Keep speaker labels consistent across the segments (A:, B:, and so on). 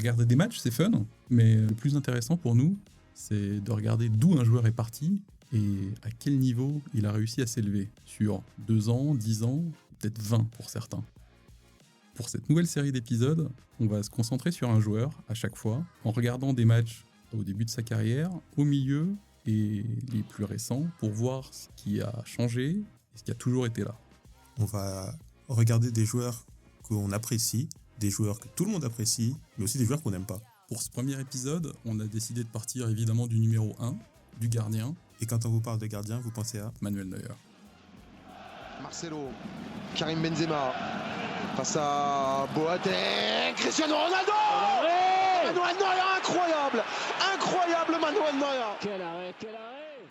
A: Regarder des matchs, c'est fun, mais le plus intéressant pour nous, c'est de regarder d'où un joueur est parti et à quel niveau il a réussi à s'élever sur 2 ans, 10 ans, peut-être 20 pour certains. Pour cette nouvelle série d'épisodes, on va se concentrer sur un joueur à chaque fois, en regardant des matchs au début de sa carrière, au milieu et les plus récents, pour voir ce qui a changé et ce qui a toujours été là.
B: On va regarder des joueurs qu'on apprécie, des joueurs que tout le monde apprécie, mais aussi des joueurs qu'on n'aime pas.
A: Pour ce premier épisode, on a décidé de partir évidemment du numéro 1, du gardien.
B: Et quand on vous parle de gardien, vous pensez à
A: Manuel Neuer.
C: Marcelo, Karim Benzema, face à Boateng, Cristiano Ronaldo. Manuel Neuer, incroyable, incroyable Manuel Neuer.
D: Quel arrêt, quel arrêt.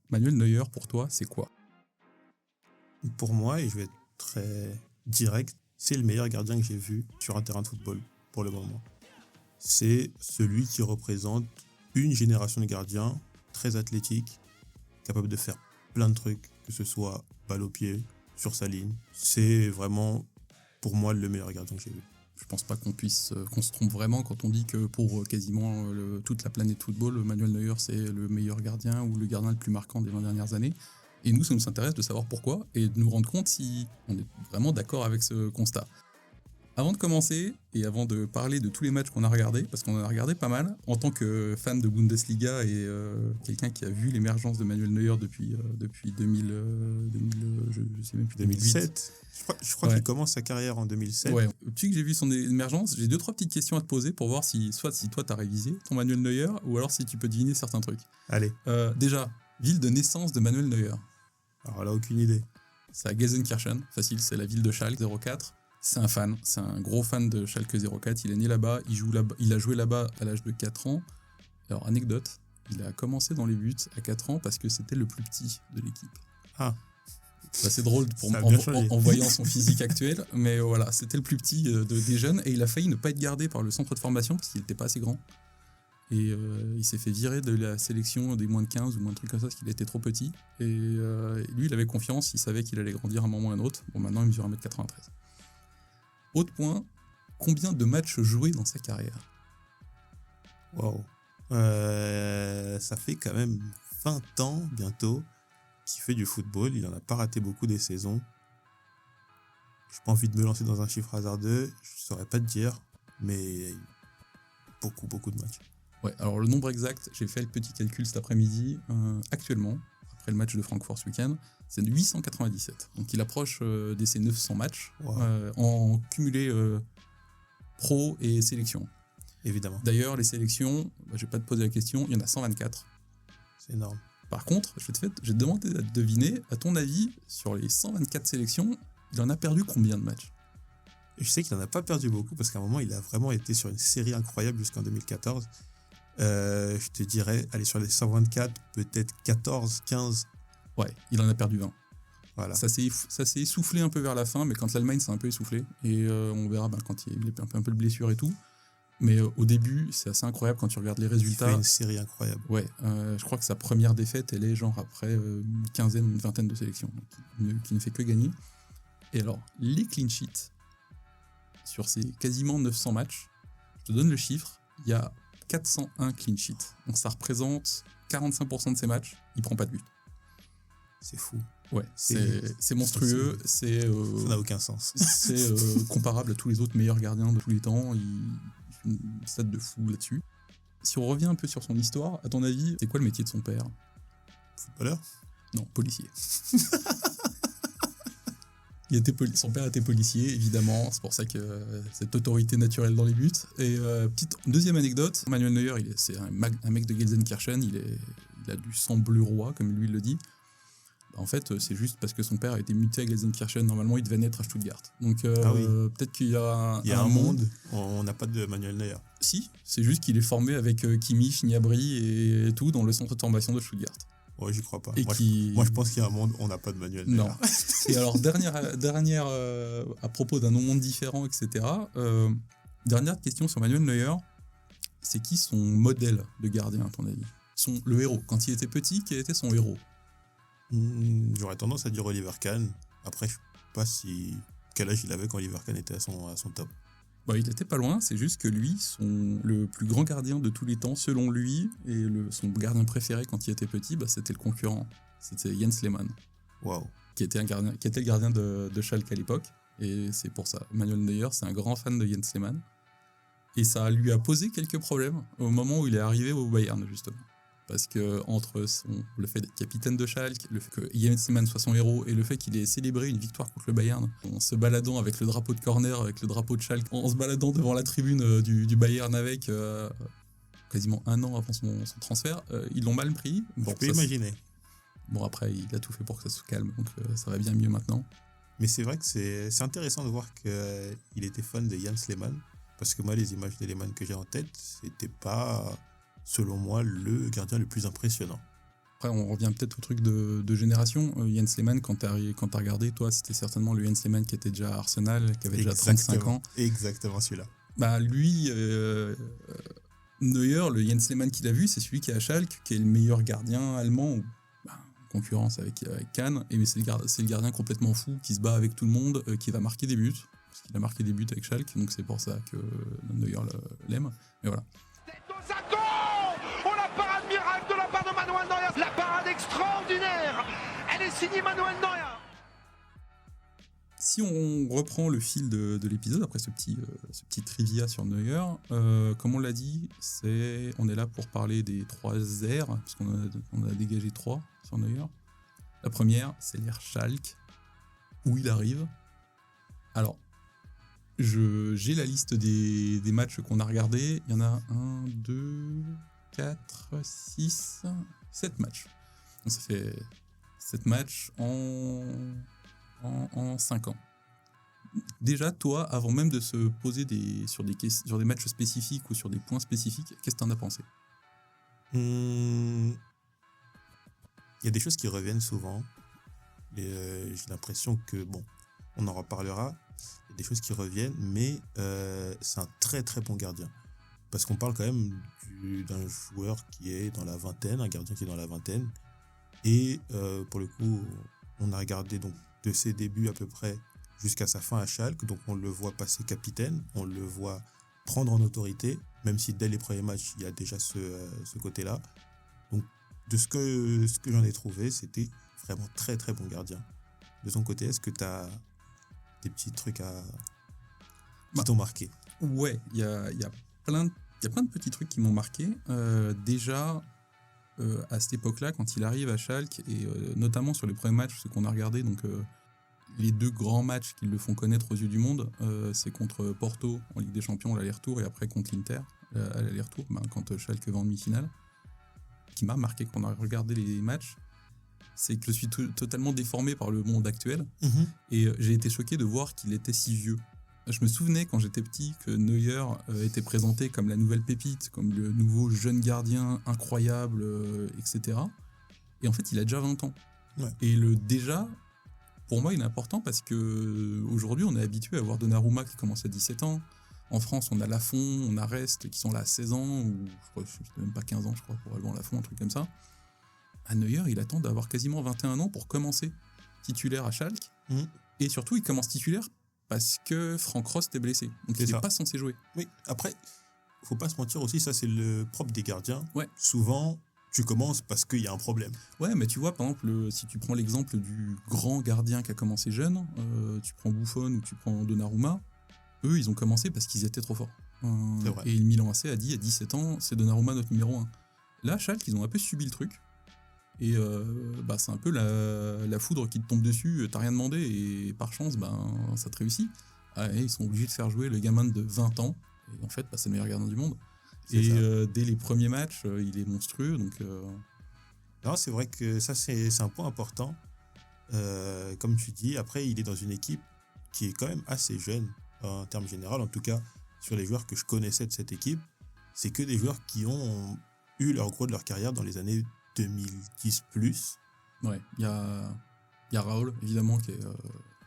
A: Manuel Neuer, pour toi, c'est quoi ?
B: Pour moi, et je vais être très direct, c'est le meilleur gardien que j'ai vu sur un terrain de football pour le moment. C'est celui qui représente une génération de gardiens très athlétiques, capables de faire plein de trucs, que ce soit balle au pied, sur sa ligne. C'est vraiment, pour moi, le meilleur gardien que j'ai vu.
A: Je pense pas qu'on se trompe vraiment quand on dit que pour quasiment toute la planète football, Manuel Neuer, c'est le meilleur gardien ou le gardien le plus marquant des 20 dernières années. Et nous, ça nous intéresse de savoir pourquoi et de nous rendre compte si on est vraiment d'accord avec ce constat. Avant de commencer et avant de parler de tous les matchs qu'on a regardés, parce qu'on en a regardé pas mal, en tant que fan de Bundesliga et quelqu'un qui a vu l'émergence de Manuel Neuer depuis 2000, je sais même plus,
B: 2007. Je crois
A: Ouais.
B: qu'il commence sa carrière en 2007.
A: Ouais. Depuis que j'ai vu son émergence, j'ai 2-3 petites questions à te poser pour voir si toi t'as révisé ton Manuel Neuer ou alors si tu peux deviner certains trucs.
B: Allez,
A: Déjà, ville de naissance de Manuel Neuer.
B: alors là, aucune idée.
A: C'est à Gelsenkirchen, facile, c'est la ville de Schalke 04. C'est un fan, c'est un gros fan de Schalke 04. Il est né là-bas, il a joué là-bas à l'âge de 4 ans. Alors, anecdote, il a commencé dans les buts à 4 ans parce que c'était le plus petit de l'équipe.
B: Ah,
A: C'est assez drôle
B: Ça a bien changé.
A: en voyant son physique actuel, mais voilà, c'était le plus petit des jeunes et il a failli ne pas être gardé par le centre de formation parce qu'il n'était pas assez grand. Et il s'est fait virer de la sélection des moins de 15 ou moins de trucs comme ça parce qu'il était trop petit. Et lui, il avait confiance, il savait qu'il allait grandir à un moment ou à un autre. Bon, maintenant, il mesure 1m93. Autre point, combien de matchs joués dans sa carrière ?
B: waouh. Ça fait quand même 20 ans bientôt qu'il fait du football. Il n'en a pas raté beaucoup des saisons. Je n'ai pas envie de me lancer dans un chiffre hasardeux. Je ne saurais pas te dire, mais beaucoup de matchs.
A: Ouais, alors le nombre exact, j'ai fait le petit calcul cet après-midi. Actuellement, après le match de Francfort ce week-end, c'est de 897. Donc il approche de ses 900 matchs
B: Wow.
A: en cumulé pro et sélection.
B: Évidemment,
A: D'ailleurs, les sélections, je vais pas te poser la question, il y en a 124.
B: c'est énorme.
A: Par contre, je vais te demander de deviner, à ton avis, sur les 124 sélections, il en a perdu combien de matchs ?
B: Je sais qu'il n'en a pas perdu beaucoup parce qu'à un moment, il a vraiment été sur une série incroyable jusqu'en 2014. Je te dirais, aller sur les 124, peut-être 14, 15.
A: Ouais, il en a perdu 20.
B: Voilà.
A: Ça s'est essoufflé un peu vers la fin, mais quand l'Allemagne s'est un peu essoufflée, et on verra quand il y a un peu de blessure et tout. Mais au début, c'est assez incroyable quand tu regardes les
B: Il
A: résultats.
B: fait une série incroyable.
A: Ouais, je crois que sa première défaite, elle est genre après une quinzaine, une vingtaine de sélections, donc, qui ne fait que gagner. Et alors, les clean sheets, sur ces quasiment 900 matchs, je te donne le chiffre, il y a 401 clean sheets. Donc ça représente 45% de ses matchs, il prend pas de but.
B: C'est fou.
A: Ouais, c'est monstrueux,
B: Ça n'a aucun sens.
A: c'est comparable à tous les autres meilleurs gardiens de tous les temps, il fait une stat de fou là-dessus. Si on revient un peu sur son histoire, à ton avis, c'est quoi le métier de son père ?
B: Footballeur ?
A: Non, policier. Son père était policier, évidemment, c'est pour ça que cette autorité naturelle dans les buts. Et petite deuxième anecdote, Manuel Neuer, c'est un mec de Gelsenkirchen, il a du sang bleu roi, comme lui il le dit. En fait, c'est juste parce que son père a été muté à Gelsenkirchen. Normalement, il devait naître à Stuttgart. Donc, peut-être qu'il y a
B: un monde. On n'a pas de Manuel Neuer.
A: Si, c'est juste qu'il est formé avec Kimmich, Gnabry et tout dans le centre de formation de Stuttgart.
B: Ouais, j'y crois pas.
A: Et
B: Moi, je pense qu'il y a un monde, on n'a pas de Manuel Neuer.
A: Non. Et alors, dernière à propos d'un monde différent, etc. Dernière question sur Manuel Neuer. C'est qui son modèle de gardien, à ton avis ? Le héros. Quand il était petit, quel était son héros ?
B: J'aurais tendance à dire Oliver Kahn. Après, je sais pas quel âge il avait quand Oliver Kahn était à son top.
A: Bah, il était pas loin, c'est juste que lui, le plus grand gardien de tous les temps, selon lui, et son gardien préféré quand il était petit, bah, c'était le concurrent. C'était Jens Lehmann,
B: Waouh.
A: qui était le gardien de Schalke à l'époque. Et c'est pour ça. Manuel Neuer, c'est un grand fan de Jens Lehmann. Et ça lui a posé quelques problèmes au moment où il est arrivé au Bayern, justement. Parce que entre le fait d'être capitaine de Schalke, le fait que Jens Lehmann soit son héros et le fait qu'il ait célébré une victoire contre le Bayern en se baladant avec le drapeau de corner, avec le drapeau de Schalke, en se baladant devant la tribune du Bayern avec quasiment un an avant son transfert, ils l'ont mal pris.
B: Bon, je peux imaginer.
A: Bon, après, il a tout fait pour que ça se calme, donc ça va bien mieux maintenant.
B: Mais c'est vrai que c'est intéressant de voir qu'il était fan de Jens Lehmann, parce que moi, les images de Lehmann que j'ai en tête, c'était pas, selon moi, le gardien le plus impressionnant.
A: Après, on revient peut-être au truc de génération. Jens Lehmann, quand t'as regardé, toi, c'était certainement le Jens Lehmann qui était déjà à Arsenal, qui avait déjà 35 ans.
B: Exactement celui-là.
A: Bah, lui, Neuer, le Jens Lehmann qu'il a vu, c'est celui qui est à Schalke, qui est le meilleur gardien allemand, en concurrence avec Kahn, et c'est le gardien complètement fou qui se bat avec tout le monde, qui va marquer des buts, parce qu'il a marqué des buts avec Schalke, donc c'est pour ça que Neuer l'aime. Mais voilà.
C: Oh, la parade miracle de la part de Manuel Neuer, la parade extraordinaire, elle est signée Manuel Neuer.
A: Si on reprend le fil de l'épisode, après ce petit trivia sur Neuer, comme on l'a dit, on est là pour parler des 3 R, parce qu'on a dégagé 3 sur Neuer. La première, c'est l'ère Schalke, où il arrive. Alors, j'ai la liste des matchs qu'on a regardés. Il y en a 1, 2, 4, 6, 7 matchs. Donc ça fait 7 matchs en 5 ans. Déjà, toi, avant même de se poser sur des matchs spécifiques ou sur des points spécifiques, qu'est-ce que t'en as pensé ?
B: Il y a des choses qui reviennent souvent. Et, j'ai l'impression que, bon, on en reparlera. Il y a des choses qui reviennent, mais c'est un très très bon gardien. Parce qu'on parle quand même d'un joueur qui est dans la vingtaine, un gardien qui est dans la vingtaine. Et pour le coup, on a regardé donc de ses débuts à peu près jusqu'à sa fin à Schalke. Donc on le voit passer capitaine, on le voit prendre en autorité, même si dès les premiers matchs, il y a déjà ce côté-là. Donc de ce que j'en ai trouvé, c'était vraiment très très bon gardien. De ton côté, est-ce que tu as des petits trucs qui t'ont marqué ?
A: Ouais, il y a plein de petits trucs qui m'ont marqué. Déjà, à cette époque-là, quand il arrive à Schalke, et notamment sur les premiers matchs, ce qu'on a regardé, donc les 2 grands matchs qui le font connaître aux yeux du monde, c'est contre Porto en Ligue des Champions, l'aller-retour, et après contre l'Inter, à l'aller-retour, quand Schalke va en demi-finale. Qui m'a marqué quand on a regardé les matchs, c'est que je suis totalement déformé par le monde actuel, et j'ai été choqué de voir qu'il était si vieux. Je me souvenais quand j'étais petit que Neuer était présenté comme la nouvelle pépite, comme le nouveau jeune gardien incroyable, etc. Et en fait, il a déjà 20 ans.
B: Ouais.
A: Et déjà, pour moi, il est important parce qu'aujourd'hui, on est habitué à voir Donnarumma qui commence à 17 ans. En France, on a Lafont, on a Rest qui sont là à 16 ans, ou je crois même pas 15 ans, je crois, pour Alban Lafont, un truc comme ça. À Neuer, il attend d'avoir quasiment 21 ans pour commencer titulaire à Schalke. Et surtout, il commence titulaire parce que Franck Rost est blessé. Donc il n'est pas censé jouer.
B: Oui, après, faut pas se mentir aussi, ça c'est le propre des gardiens.
A: Ouais.
B: Souvent, tu commences parce qu'il y a un problème.
A: Ouais, mais tu vois, par exemple, si tu prends l'exemple du grand gardien qui a commencé jeune, tu prends Buffon ou tu prends Donnarumma, eux, ils ont commencé parce qu'ils étaient trop forts.
B: C'est vrai.
A: Et le Milan AC a dit, à 17 ans, c'est Donnarumma notre numéro 1. Là, Schalke, ils ont un peu subi le truc. Et c'est un peu la foudre qui te tombe dessus, t'as rien demandé, et par chance, ça te réussit. Et ils sont obligés de faire jouer le gamin de 20 ans, et en fait, c'est le meilleur gardien du monde. Dès les premiers matchs, il est monstrueux. Donc,
B: Non, c'est vrai que ça, c'est un point important. Comme tu dis, après, il est dans une équipe qui est quand même assez jeune, en termes généraux. En tout cas, sur les joueurs que je connaissais de cette équipe, c'est que des joueurs qui ont eu leur gros de leur carrière dans les années 2010 plus.
A: Ouais, il y a Raoul, évidemment, qui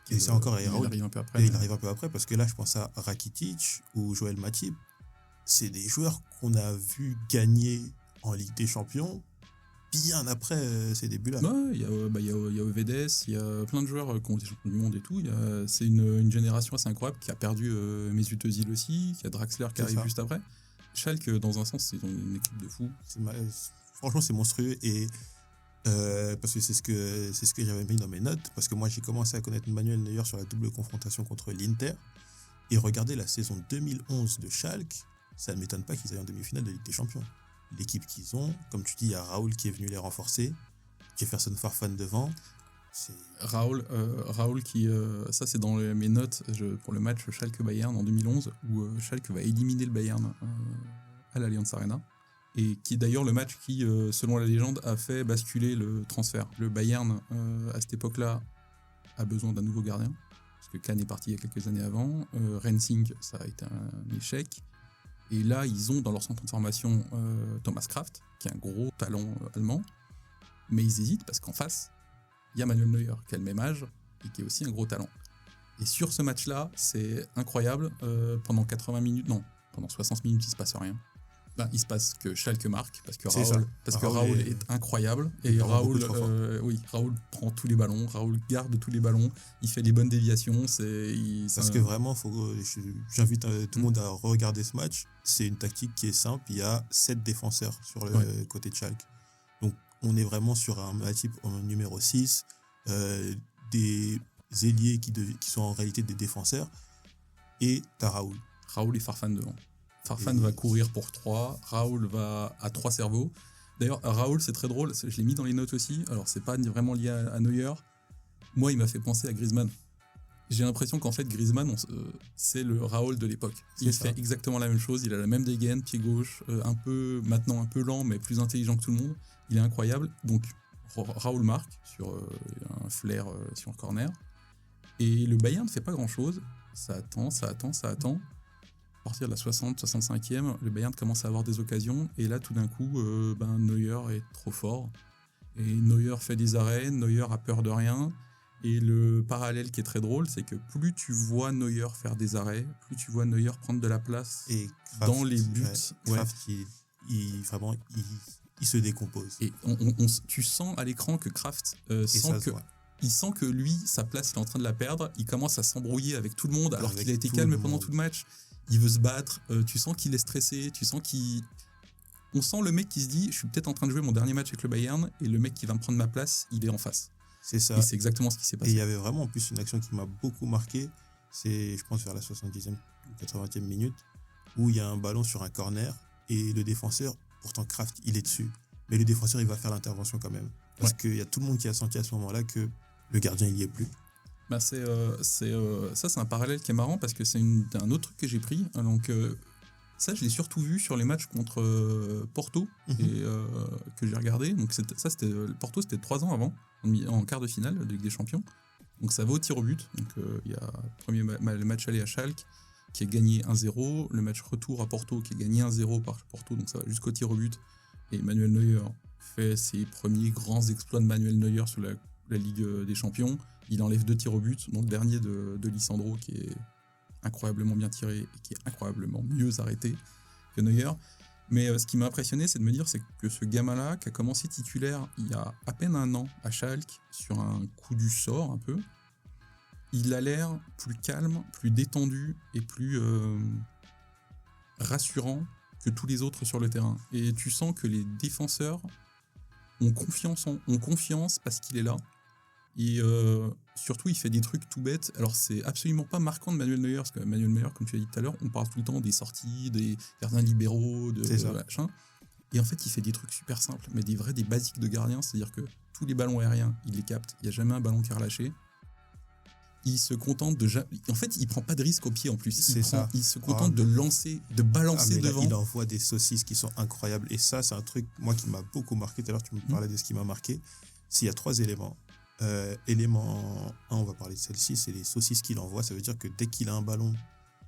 B: et c'est encore
A: il arrive un peu après.
B: Il arrive un peu après, parce que là, je pense à Rakitic ou Joël Matip. C'est des joueurs qu'on a vu gagner en Ligue des Champions bien après ces débuts-là.
A: Ouais, il y a Ovedes, il y a plein de joueurs qui ont été champions du monde et tout. C'est une génération assez incroyable qui a perdu Mesut Özil aussi, qui a Draxler qui arrive juste après. Schalke, dans un sens, c'est une équipe de fous.
B: Franchement, c'est monstrueux et parce que c'est ce que j'avais mis dans mes notes, parce que moi j'ai commencé à connaître Manuel Neuer sur la double confrontation contre l'Inter et regarder la saison 2011 de Schalke, ça ne m'étonne pas qu'ils aillent en demi-finale de Ligue des Champions. L'équipe qu'ils ont, comme tu dis, il y a Raoul qui est venu les renforcer, Jefferson Farfan devant.
A: Raoul qui, ça c'est dans mes notes pour le match Schalke-Bayern en 2011 où Schalke va éliminer le Bayern à l'Allianz Arena. Et qui est d'ailleurs le match qui, selon la légende, a fait basculer le transfert. Le Bayern, à cette époque-là, a besoin d'un nouveau gardien, parce que Kahn est parti il y a quelques années avant. Rensing, ça a été un échec. Et là, ils ont dans leur centre de formation Thomas Kraft, qui est un gros talent allemand. Mais ils hésitent, parce qu'en face, il y a Manuel Neuer, qui a le même âge, et qui est aussi un gros talent. Et sur ce match-là, c'est incroyable. Pendant 80 minutes, non, pendant 60 minutes, il ne se passe rien. Il se passe que Schalke marque parce que Raoul est incroyable et Raoul prend tous les ballons, Raoul garde tous les ballons, il fait les bonnes déviations.
B: Parce que vraiment, j'invite tout le monde à regarder ce match. C'est une tactique qui est simple. Il y a 7 défenseurs sur le côté de Schalke. Donc on est vraiment sur un type numéro 6, des ailiers qui sont en réalité des défenseurs, et t'as Raoul.
A: Raoul et Farfan devant. Farfan va courir pour 3, Raoul va à 3 cerveaux. D'ailleurs, Raoul, c'est très drôle, je l'ai mis dans les notes aussi, alors c'est pas vraiment lié à Neuer. Moi, il m'a fait penser à Griezmann. J'ai l'impression qu'en fait, Griezmann, c'est le Raoul de l'époque. Il fait exactement la même chose, il a la même dégaine, pied gauche, maintenant un peu lent, mais plus intelligent que tout le monde. Il est incroyable. Donc, Raoul marque sur un flair sur un corner. Et le Bayern ne fait pas grand-chose. Ça attend. À partir de la 60-65e, le Bayern commence à avoir des occasions et là tout d'un coup Neuer est trop fort et Neuer fait des arrêts, Neuer a peur de rien et le parallèle qui est très drôle, c'est que plus tu vois Neuer faire des arrêts, plus tu vois Neuer prendre de la place et Kraft, dans les buts.
B: Kraft, il se décompose.
A: Et tu sens à l'écran que Kraft il sent que lui, sa place, il est en train de la perdre, il commence à s'embrouiller avec tout le monde alors qu'il a été calme pendant tout le match. Il veut se battre, tu sens qu'il est stressé, on sent le mec qui se dit, je suis peut-être en train de jouer mon dernier match avec le Bayern, et le mec qui va me prendre ma place, il est en face.
B: C'est ça.
A: Et c'est exactement ce qui s'est passé.
B: Et il y avait vraiment en plus une action qui m'a beaucoup marqué, c'est, je pense, vers la 70e ou 80e minute, où il y a un ballon sur un corner, et le défenseur, pourtant Kraft, il est dessus, mais le défenseur, il va faire l'intervention quand même. Parce qu'il y a tout le monde qui a senti à ce moment-là que le gardien, il n'y est plus.
A: Ça, c'est un parallèle qui est marrant parce que c'est un autre truc que j'ai pris. Donc, ça, je l'ai surtout vu sur les matchs contre Porto et que j'ai regardé. Donc, Porto, c'était 3 ans avant, en quart de finale de Ligue des Champions. Donc, ça va au tir au but. Donc, il y a le match aller à Schalke qui est gagné 1-0, le match retour à Porto qui est gagné 1-0 par Porto. Donc, ça va jusqu'au tir au but. Et Manuel Neuer fait ses premiers grands exploits de Manuel Neuer sur la Ligue des Champions. Il enlève 2 tirs au but, dont le dernier de Lisandro qui est incroyablement bien tiré et qui est incroyablement mieux arrêté que Neuer. Mais ce qui m'a impressionné, c'est de me dire que ce gamin-là, qui a commencé titulaire il y a à peine 1 an à Schalke, sur un coup du sort un peu, il a l'air plus calme, plus détendu et plus rassurant que tous les autres sur le terrain. Et tu sens que les défenseurs ont confiance parce qu'il est là. Et surtout, il fait des trucs tout bêtes. Alors, c'est absolument pas marquant de Manuel Neuer, parce que Manuel Neuer, comme tu l'as dit tout à l'heure, on parle tout le temps des sorties, des gardiens libéraux, de machin. Et en fait, il fait des trucs super simples, mais des basiques de gardien, c'est-à-dire que tous les ballons aériens, il les capte. Il n'y a jamais un ballon qui est relâché. Il se contente de... En fait, il prend pas de risque au pied en plus. Il se contente de lancer, de balancer devant.
B: Là, il envoie des saucisses qui sont incroyables. Et ça, c'est un truc, moi, qui m'a beaucoup marqué. Tout à l'heure, tu me parlais de ce qui m'a marqué. S'il y a 3 éléments. Élément 1, on va parler de celle-ci, c'est les saucisses qu'il envoie. Ça veut dire que dès qu'il a un ballon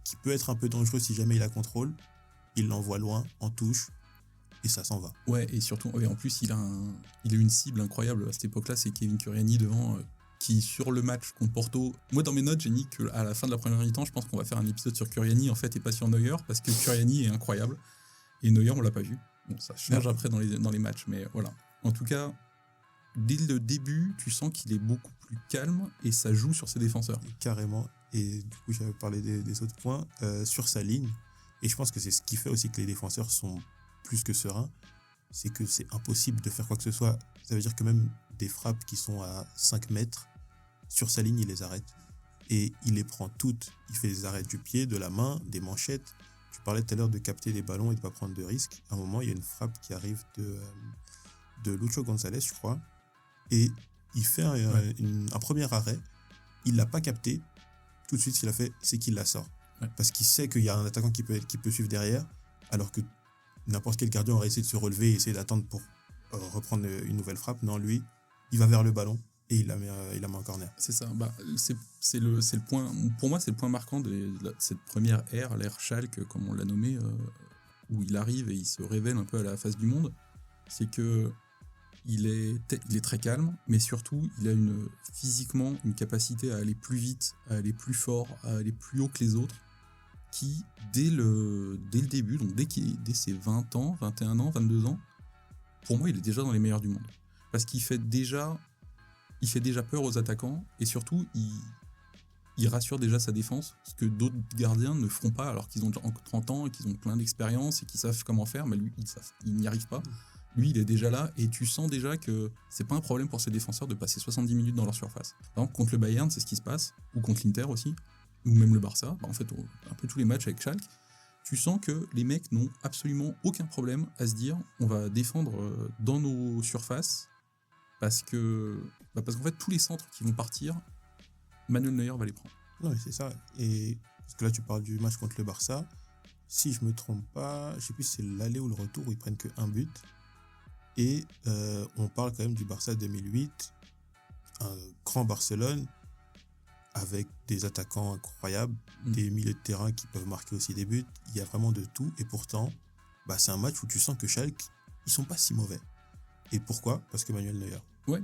B: qui peut être un peu dangereux si jamais il la contrôle, il l'envoie loin, en touche, et ça s'en va.
A: Ouais, et surtout, en plus, il a une cible incroyable à cette époque-là, c'est Kevin Kuriani devant, qui, sur le match contre Porto, moi dans mes notes, j'ai mis qu'à la fin de la première mi-temps, je pense qu'on va faire un épisode sur Kuriani, en fait, et pas sur Neuer, parce que Kuriani est incroyable, et Neuer, on l'a pas vu. Bon, ça change après dans les matchs, mais voilà. En tout cas, dès le début, tu sens qu'il est beaucoup plus calme et ça joue sur ses défenseurs.
B: Carrément. Et du coup, j'avais parlé des autres points sur sa ligne. Et je pense que c'est ce qui fait aussi que les défenseurs sont plus que sereins. C'est que c'est impossible de faire quoi que ce soit. Ça veut dire que même des frappes qui sont à 5 mètres, sur sa ligne, il les arrête. Et il les prend toutes. Il fait des arrêts du pied, de la main, des manchettes. Tu parlais tout à l'heure de capter les ballons et de ne pas prendre de risques. À un moment, il y a une frappe qui arrive de Lucho González, je crois. Et il fait un premier arrêt. Il ne l'a pas capté. Tout de suite, ce qu'il a fait, c'est qu'il la sort.
A: Ouais.
B: Parce qu'il sait qu'il y a un attaquant qui peut suivre derrière, alors que n'importe quel gardien aurait essayé de se relever et essayer d'attendre pour reprendre une nouvelle frappe. Non, lui, il va vers le ballon et il la met en corner.
A: C'est ça. C'est le point. Pour moi, c'est le point marquant de cette première ère, l'ère Schalke, comme on l'a nommé, où il arrive et il se révèle un peu à la face du monde. C'est que il est très calme, mais surtout, il a physiquement une capacité à aller plus vite, à aller plus fort, à aller plus haut que les autres, qui, dès le début, donc dès ses 20 ans, 21 ans, 22 ans, pour moi, il est déjà dans les meilleurs du monde. Parce qu'il fait déjà peur aux attaquants, et surtout, il rassure déjà sa défense, ce que d'autres gardiens ne feront pas, alors qu'ils ont déjà 30 ans, et qu'ils ont plein d'expérience, et qu'ils savent comment faire, mais lui, il n'y arrive pas. Lui, il est déjà là, et tu sens déjà que c'est pas un problème pour ses défenseurs de passer 70 minutes dans leur surface. Par exemple, contre le Bayern, c'est ce qui se passe, ou contre l'Inter aussi, ou même le Barça, en fait, un peu tous les matchs avec Schalke, tu sens que les mecs n'ont absolument aucun problème à se dire on va défendre dans nos surfaces, parce qu'en fait, tous les centres qui vont partir, Manuel Neuer va les prendre.
B: Non, mais c'est ça. Et parce que là, tu parles du match contre le Barça. Si je me trompe pas, je sais plus si c'est l'aller ou le retour où ils prennent que un but. Et on parle quand même du Barça 2008, un grand Barcelone avec des attaquants incroyables, des milieux de terrain qui peuvent marquer aussi des buts. Il y a vraiment de tout. Et pourtant, c'est un match où tu sens que Schalke, ils sont pas si mauvais. Et pourquoi ? Parce que Manuel Neuer.
A: Ouais,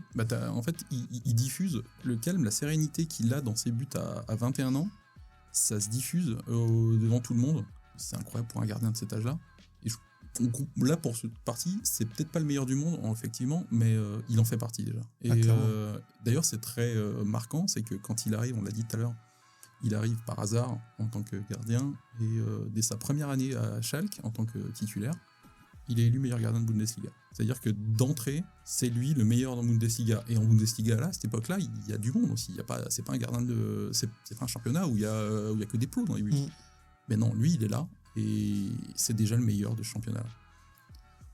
A: en fait, il diffuse le calme, la sérénité qu'il a dans ses buts à 21 ans. Ça se diffuse devant tout le monde. C'est incroyable pour un gardien de cet âge-là. Et là, pour cette partie, c'est peut-être pas le meilleur du monde, effectivement, mais il en fait partie déjà. Et d'ailleurs, c'est très marquant, c'est que quand il arrive, on l'a dit tout à l'heure, il arrive par hasard en tant que gardien, et dès sa première année à Schalke, en tant que titulaire, il est élu meilleur gardien de Bundesliga. C'est-à-dire que d'entrée, c'est lui le meilleur dans Bundesliga. Et en Bundesliga, là, à cette époque-là, il y a du monde aussi. C'est pas un gardien c'est pas un championnat où il y a que des plots dans les buts. Mais non, lui, il est là. Et c'est déjà le meilleur de ce championnat.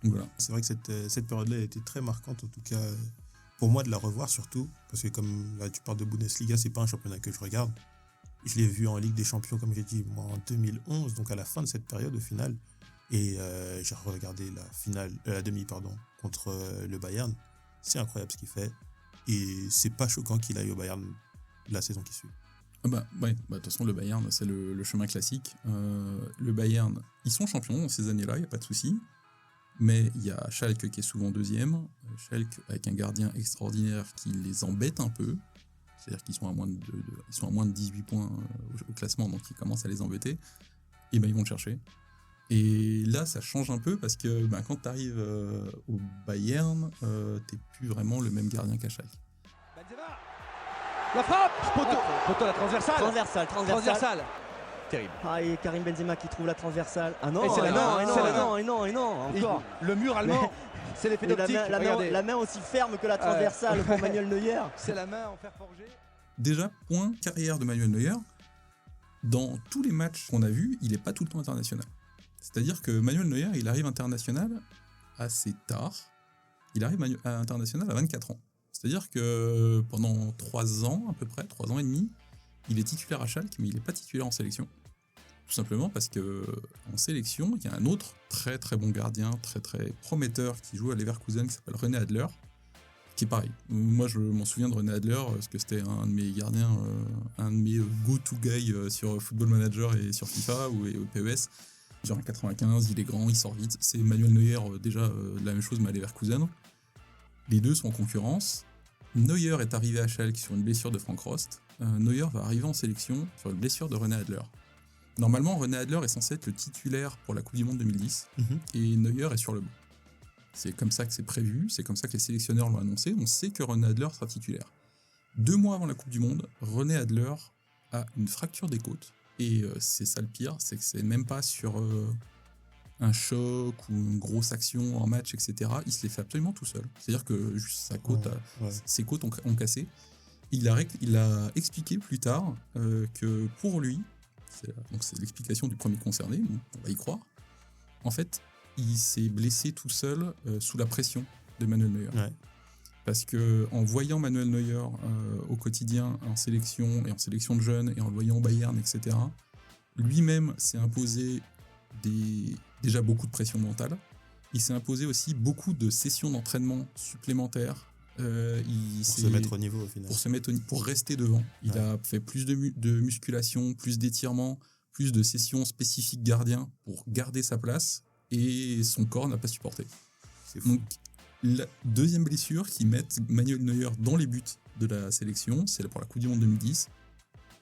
A: Donc voilà.
B: C'est vrai que cette période-là a été très marquante, en tout cas pour moi de la revoir surtout, parce que comme là tu parles de Bundesliga, c'est pas un championnat que je regarde. Je l'ai vu en Ligue des Champions, comme j'ai dit, moi en 2011, donc à la fin de cette période au final, et j'ai regardé la demi contre le Bayern. C'est incroyable ce qu'il fait, et c'est pas choquant qu'il aille au Bayern la saison qui suit.
A: De toute façon, le Bayern, c'est le chemin classique. Le Bayern, ils sont champions dans ces années-là, il n'y a pas de souci. Mais il y a Schalke qui est souvent deuxième. Schalke avec un gardien extraordinaire qui les embête un peu. C'est-à-dire qu'ils sont à moins de 18 points au classement, donc ils commencent à les embêter. Et ils vont le chercher. Et là, ça change un peu parce que quand tu arrives au Bayern, t'es plus vraiment le même gardien qu'à Schalke.
C: Benzema. La frappe, poteau, la transversale. Terrible.
D: Et Karim Benzema qui trouve la transversale. Ah non,
C: et c'est la main,
D: encore.
C: Le mur allemand, c'est l'effet d'optique.
D: La main aussi ferme que la transversale pour Manuel Neuer.
C: C'est la main en fer forgé.
A: Déjà, point carrière de Manuel Neuer. Dans tous les matchs qu'on a vus, il n'est pas tout le temps international. C'est-à-dire que Manuel Neuer, il arrive international assez tard. Il arrive international à 24 ans. C'est-à-dire que pendant 3 ans, à peu près, 3 ans et demi, il est titulaire à Schalke, mais il n'est pas titulaire en sélection. Tout simplement parce qu'en sélection, il y a un autre très très bon gardien, très très prometteur, qui joue à Leverkusen, qui s'appelle René Adler, qui est pareil. Moi, je m'en souviens de René Adler, parce que c'était un de mes gardiens, un de mes go-to guys sur Football Manager et sur FIFA ou PES. Genre en 95, il est grand, il sort vite. C'est Manuel Neuer, déjà la même chose, mais à Leverkusen. Les deux sont en concurrence. Neuer est arrivé à Schalke sur une blessure de Frank Rost. Neuer va arriver en sélection sur une blessure de René Adler. Normalement, René Adler est censé être le titulaire pour la Coupe du Monde 2010, et Neuer est sur le banc. C'est comme ça que c'est prévu, c'est comme ça que les sélectionneurs l'ont annoncé. On sait que René Adler sera titulaire. 2 mois avant la Coupe du Monde, René Adler a une fracture des côtes. Et c'est ça le pire, c'est que c'est même pas sur un choc ou une grosse action en match, etc. Il se les fait absolument tout seul. C'est-à-dire que juste ses côtes ont cassé. Il a expliqué plus tard que pour lui, c'est l'explication du premier concerné, on va y croire, en fait, il s'est blessé tout seul sous la pression de Manuel Neuer. Ouais. Parce qu'en voyant Manuel Neuer au quotidien en sélection et en sélection de jeunes et en le voyant au Bayern, etc., lui-même s'est imposé déjà beaucoup de pression mentale. Il s'est imposé aussi beaucoup de sessions d'entraînement supplémentaires.
B: Se mettre au niveau au final.
A: Pour rester devant. Il a fait plus de musculation, plus d'étirements, plus de sessions spécifiques gardiens pour garder sa place et son corps n'a pas supporté.
B: C'est fou.
A: Donc, la deuxième blessure qui met Manuel Neuer dans les buts de la sélection, c'est pour la Coupe du Monde 2010.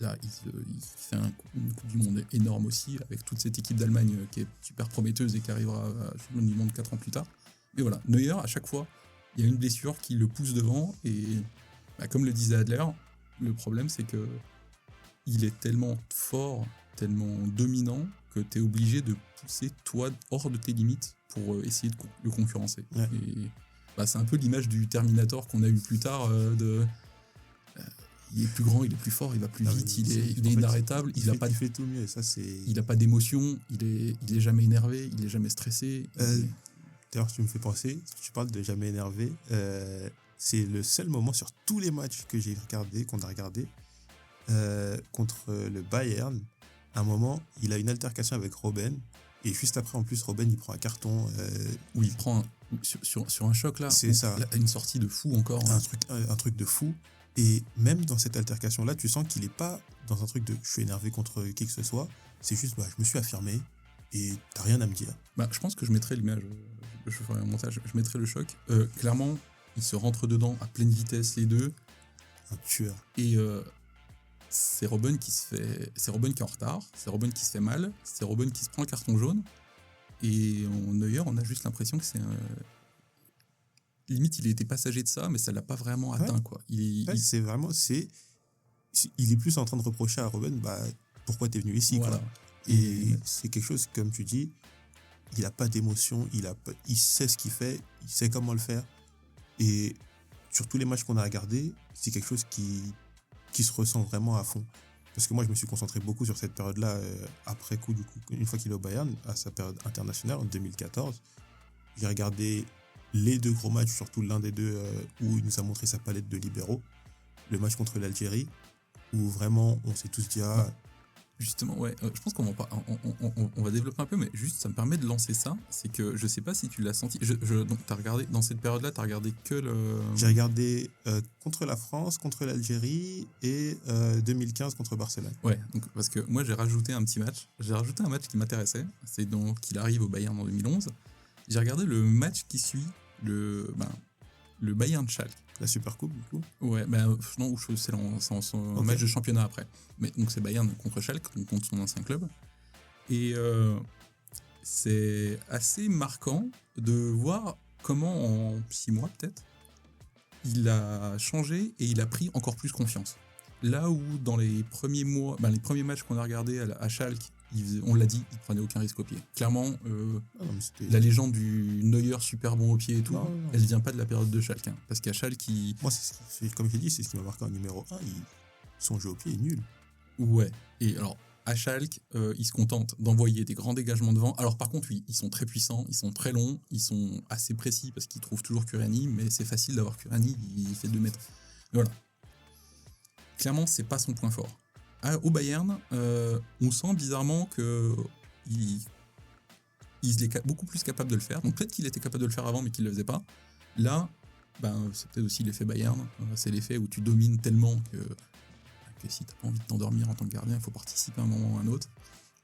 A: Là, il fait une Coupe du Monde énorme aussi, avec toute cette équipe d'Allemagne qui est super prometteuse et qui arrivera à la Coupe du Monde 4 ans plus tard. Mais voilà, Neuer, à chaque fois, il y a une blessure qui le pousse devant et comme le disait Adler, le problème c'est que il est tellement fort, tellement dominant que tu es obligé de pousser toi hors de tes limites pour essayer de le concurrencer. Ouais. Et c'est un peu l'image du Terminator qu'on a eu plus tard il est plus grand, il est plus fort, il va plus vite, il est inarrêtable, il
B: fait tout mieux, ça c'est...
A: Il n'a pas d'émotion, il est jamais énervé, il est jamais stressé.
B: D'ailleurs, tu me fais penser, tu parles de jamais énervé, c'est le seul moment sur tous les matchs qu'on a regardé, contre le Bayern. À un moment, il a une altercation avec Robben, et juste après, en plus, Robben, il prend un carton.
A: Où il prend sur un choc, là.
B: C'est ça.
A: Une sortie de fou encore.
B: Un truc de fou. Et même dans cette altercation-là, tu sens qu'il n'est pas dans un truc de « je suis énervé contre qui que ce soit ». C'est juste « je me suis affirmé et t'as rien à me dire ».
A: Je pense que je mettrai l'image, je ferai un montage, je mettrai le choc. Clairement, ils se rentrent dedans à pleine vitesse les deux.
B: Un tueur.
A: Et c'est Robben qui est en retard, c'est Robben qui se fait mal, c'est Robben qui se prend le carton jaune. Et en Neuer, on a juste l'impression que c'est limite, il était passager de ça, mais ça l'a pas vraiment atteint, quoi.
B: C'est vraiment, il est plus en train de reprocher à Robben, pourquoi t'es venu ici, voilà. Quoi. Et c'est quelque chose, comme tu dis, il a pas d'émotion, il sait ce qu'il fait, il sait comment le faire. Et sur tous les matchs qu'on a regardés, c'est quelque chose qui se ressent vraiment à fond. Parce que moi, je me suis concentré beaucoup sur cette période-là, après coup, du coup, une fois qu'il est au Bayern, à sa période internationale, en 2014. J'ai regardé les 2 gros matchs, surtout l'un des deux où il nous a montré sa palette de libéraux. Le match contre l'Algérie, où vraiment, on s'est tous dit...
A: Justement, ouais, je pense qu'on va développer un peu, mais juste, ça me permet de lancer ça. C'est que je sais pas si tu l'as senti. Donc, t'as regardé, dans cette période-là, t'as regardé que le...
B: J'ai regardé contre la France, contre l'Algérie et 2015 contre Barcelone.
A: Ouais, donc, parce que moi, j'ai rajouté un petit match. J'ai rajouté un match qui m'intéressait. C'est donc qu'il arrive au Bayern en 2011. J'ai regardé le match qui suit le Bayern-Schalke.
B: La Supercoupe, du coup.
A: Ouais, non, c'est un match de championnat après. Mais donc c'est Bayern contre Schalke, donc contre son ancien club. Et c'est assez marquant de voir comment en 6 mois peut-être, il a changé et il a pris encore plus confiance. Là où dans les premiers mois, les premiers matchs qu'on a regardés à Schalke, on l'a dit, il prenait aucun risque au pied. Clairement, la légende du Neuer super bon au pied et tout, elle vient pas de la période de Schalke. Parce qu'à Schalke,
B: moi, comme j'ai dit, c'est ce qui m'a marqué en numéro 1. Son jeu au pied est nul.
A: Ouais. Et alors, à Schalke, ils se contentent d'envoyer des grands dégagements devant. Alors par contre, oui, ils sont très puissants, ils sont très longs, ils sont assez précis parce qu'ils trouvent toujours Kurani, mais c'est facile d'avoir Kurani, il fait 2 mètres. Mais voilà. Clairement, c'est pas son point fort. Au Bayern, on sent bizarrement qu'il est beaucoup plus capable de le faire. Donc peut-être qu'il était capable de le faire avant, mais qu'il ne le faisait pas. Là, c'est peut-être aussi l'effet Bayern. C'est l'effet où tu domines tellement que si tu n'as pas envie de t'endormir en tant que gardien, il faut participer à un moment ou à un autre.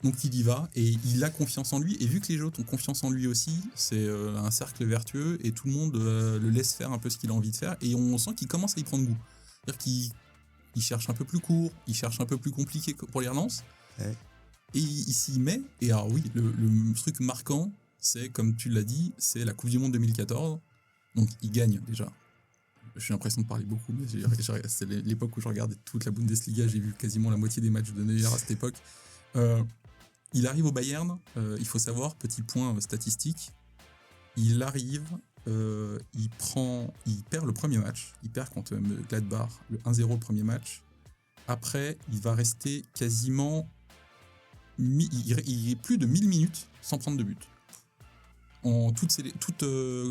A: Donc il y va et il a confiance en lui. Et vu que les autres ont confiance en lui aussi, c'est un cercle vertueux et tout le monde le laisse faire un peu ce qu'il a envie de faire. Et on sent qu'il commence à y prendre goût. C'est-à-dire qu'il cherche un peu plus court, il cherche un peu plus compliqué pour les relances. Ouais. Et il s'y met. Et alors oui, le truc marquant, c'est, comme tu l'as dit, c'est la Coupe du Monde 2014. Donc, ils gagnent déjà. J'ai l'impression de parler beaucoup, mais c'est l'époque où je regardais toute la Bundesliga. J'ai vu quasiment la moitié des matchs de Neuer à cette époque. Il arrive au Bayern. Il faut savoir, petit point statistique, il arrive, il perd le premier match. Il perd contre Gladbach, le 1-0 le premier match. Après, il va rester quasiment... il est plus de 1000 minutes sans prendre de but. En toute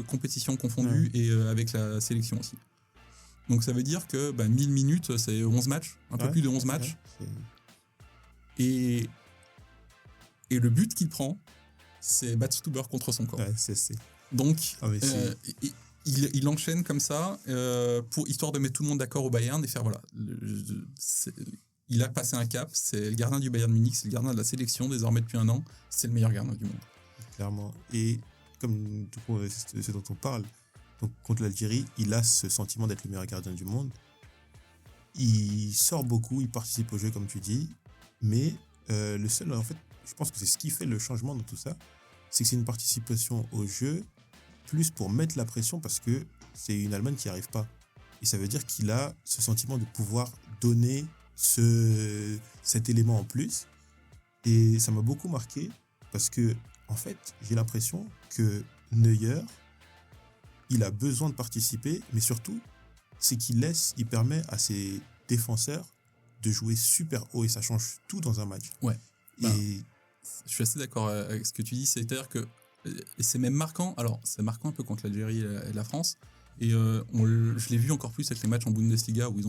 A: compétition confondue et avec la sélection aussi. Donc ça veut dire que 1000 minutes, c'est 11 matchs, un peu plus de 11 matchs. Et le but qu'il prend, c'est Badstuber contre son corps. Donc il enchaîne comme ça, histoire de mettre tout le monde d'accord au Bayern et faire voilà. Il a passé un cap, c'est le gardien du Bayern Munich, c'est le gardien de la sélection désormais depuis un an, c'est le meilleur gardien du monde.
B: Clairement. Et comme du coup, c'est dont on parle, donc contre l'Algérie, il a ce sentiment d'être le meilleur gardien du monde. Il sort beaucoup, il participe au jeu comme tu dis, mais le seul, en fait, je pense que c'est ce qui fait le changement dans tout ça, c'est que c'est une participation au jeu plus pour mettre la pression parce que c'est une Allemagne qui n'y arrive pas. Et ça veut dire qu'il a ce sentiment de pouvoir donner cet élément en plus. Et ça m'a beaucoup marqué parce que, en fait, j'ai l'impression que Neuer, il a besoin de participer, mais surtout, c'est il permet à ses défenseurs de jouer super haut et ça change tout dans un match.
A: Ouais.
B: Et
A: je suis assez d'accord avec ce que tu dis, c'est-à-dire que c'est même marquant, alors c'est marquant un peu contre l'Algérie et la France, et je l'ai vu encore plus avec les matchs en Bundesliga où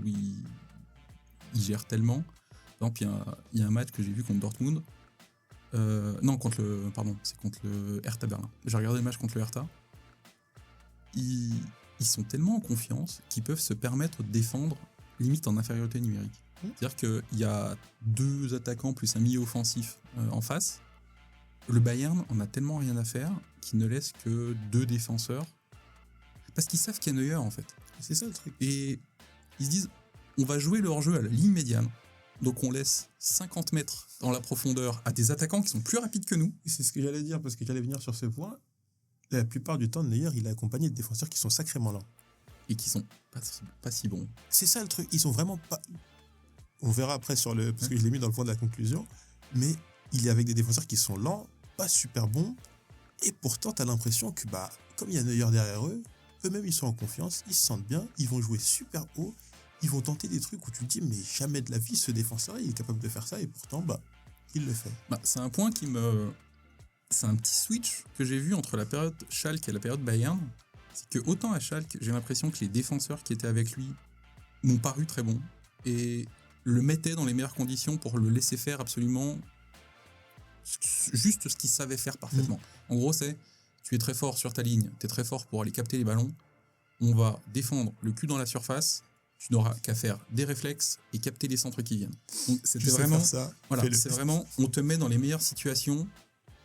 A: ils gèrent tellement. Par exemple, il y a un match que j'ai vu contre Dortmund, c'est contre le Hertha Berlin. J'ai regardé le match contre le Hertha. Ils sont tellement en confiance qu'ils peuvent se permettre de défendre limite en infériorité numérique. C'est-à-dire qu'il y a 2 attaquants plus un milieu offensif en face. Le Bayern en a tellement rien à faire qu'ils ne laissent que 2 défenseurs parce qu'ils savent qu'il y a Neuer en fait.
B: C'est ça le truc.
A: Et ils se disent on va jouer leur jeu à la ligne médiane. Donc on laisse 50 mètres dans la profondeur à des attaquants qui sont plus rapides que nous.
B: Et c'est ce que j'allais dire parce que j'allais venir sur ce point. La plupart du temps, Neuer, il est accompagné de défenseurs qui sont sacrément lents.
A: Et qui sont pas si bons.
B: C'est ça le truc. Ils sont vraiment pas... On verra après parce que je l'ai mis dans le point de la conclusion. Mais il est avec des défenseurs qui sont lents, pas super bons. Et pourtant, tu as l'impression que comme il y a Neuer derrière eux, eux-mêmes ils sont en confiance, ils se sentent bien, ils vont jouer super haut. Ils vont tenter des trucs où tu te dis mais jamais de la vie ce défenseur il est capable de faire ça et pourtant il le fait.
A: C'est un point c'est un petit switch que j'ai vu entre la période Schalke et la période Bayern. C'est que autant à Schalke, j'ai l'impression que les défenseurs qui étaient avec lui m'ont paru très bons et le mettaient dans les meilleures conditions pour le laisser faire absolument juste ce qu'il savait faire parfaitement. En gros, c'est tu es très fort sur ta ligne, tu es très fort pour aller capter les ballons, on va défendre le cul dans la surface, tu n'auras qu'à faire des réflexes et capter les centres qui viennent. Donc c'était vraiment
B: ça.
A: Voilà, c'est vraiment on te met dans les meilleures situations,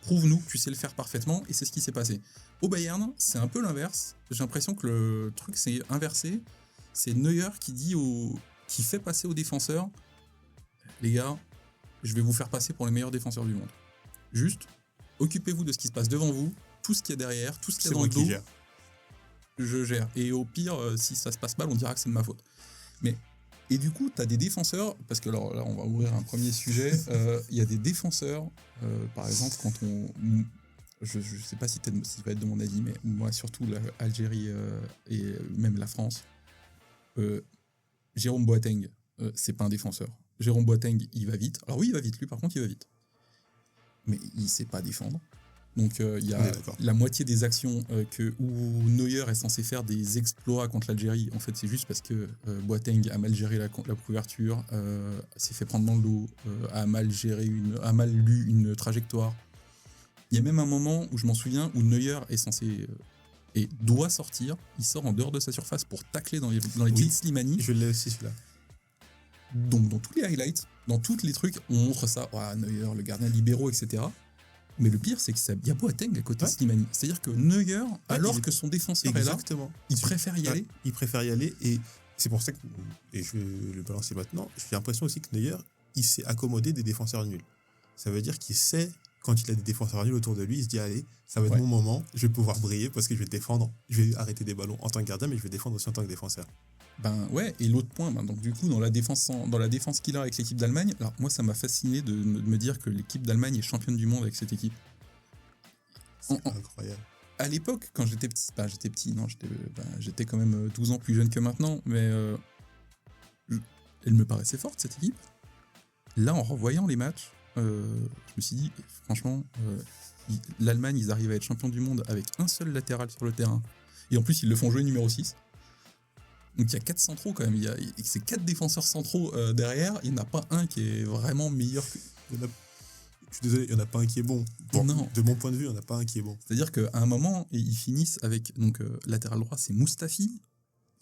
A: prouve-nous que tu sais le faire parfaitement et c'est ce qui s'est passé. Au Bayern, c'est un peu l'inverse. J'ai l'impression que le truc s'est inversé. C'est Neuer qui fait passer aux défenseurs les gars, je vais vous faire passer pour les meilleurs défenseurs du monde. Juste, occupez-vous de ce qui se passe devant vous, tout ce qu'il y a derrière, tout ce qu'il y a dans le dos. Je gère. Et au pire, si ça se passe mal, on dira que c'est de ma faute. Et du coup, tu as des défenseurs, parce que alors, là, on va ouvrir un premier sujet. Il y a des défenseurs, par exemple, quand je ne sais pas si tu vas être de mon avis, mais moi, surtout l'Algérie et même la France, Jérôme Boateng, c'est pas un défenseur. Jérôme Boateng, il va vite. Alors oui, il va vite. Lui, par contre, il va vite. Mais il ne sait pas défendre. Donc il y a la moitié des actions où Neuer est censé faire des exploits contre l'Algérie. En fait, c'est juste parce que Boateng a mal géré la couverture, s'est fait prendre dans le dos, a mal lu une trajectoire. Il y a même un moment où je m'en souviens où Neuer est censé et doit sortir. Il sort en dehors de sa surface pour tacler dans les pieds de Slimani.
B: Je l'ai aussi celui-là.
A: Donc dans tous les highlights, dans tous les trucs, on montre ça. Neuer, le gardien libéraux, etc. Mais le pire, c'est qu'il y a Boateng à côté de Slimani. C'est-à-dire que Neuer, alors que son défenseur est là, il préfère y aller.
B: Il préfère y aller et c'est pour ça que, et je vais le balancer maintenant, j'ai l'impression aussi que Neuer, il s'est accommodé des défenseurs nuls. Ça veut dire qu'il sait quand il a des défenseurs nuls autour de lui, il se dit allez, ça va être
A: Ouais.
B: mon moment, je vais pouvoir briller parce que je vais défendre, je vais arrêter des ballons en tant que gardien, mais je vais défendre aussi en tant que défenseur.
A: Ben ouais, et l'autre point, donc du coup, dans la défense qu'il a avec l'équipe d'Allemagne, alors moi, ça m'a fasciné de me dire que l'équipe d'Allemagne est championne du monde avec cette équipe.
B: C'est incroyable.
A: À l'époque, quand j'étais petit, j'étais quand même 12 ans plus jeune que maintenant, mais elle me paraissait forte, cette équipe. Là, en revoyant les matchs, je me suis dit, franchement, l'Allemagne, ils arrivent à être champions du monde avec un seul latéral sur le terrain. Et en plus, ils le font jouer numéro 6. Donc il y a 4 centraux quand même. Il y a ces 4 défenseurs centraux derrière. Il n'y en a pas un qui est vraiment meilleur que...
B: Je suis désolé, il n'y en a pas un qui est bon. Bon,
A: Non.
B: de mon point de vue, il n'y en a pas un qui est bon.
A: C'est-à-dire qu'à un moment, ils finissent avec... Donc latéral droit, c'est Mustafi.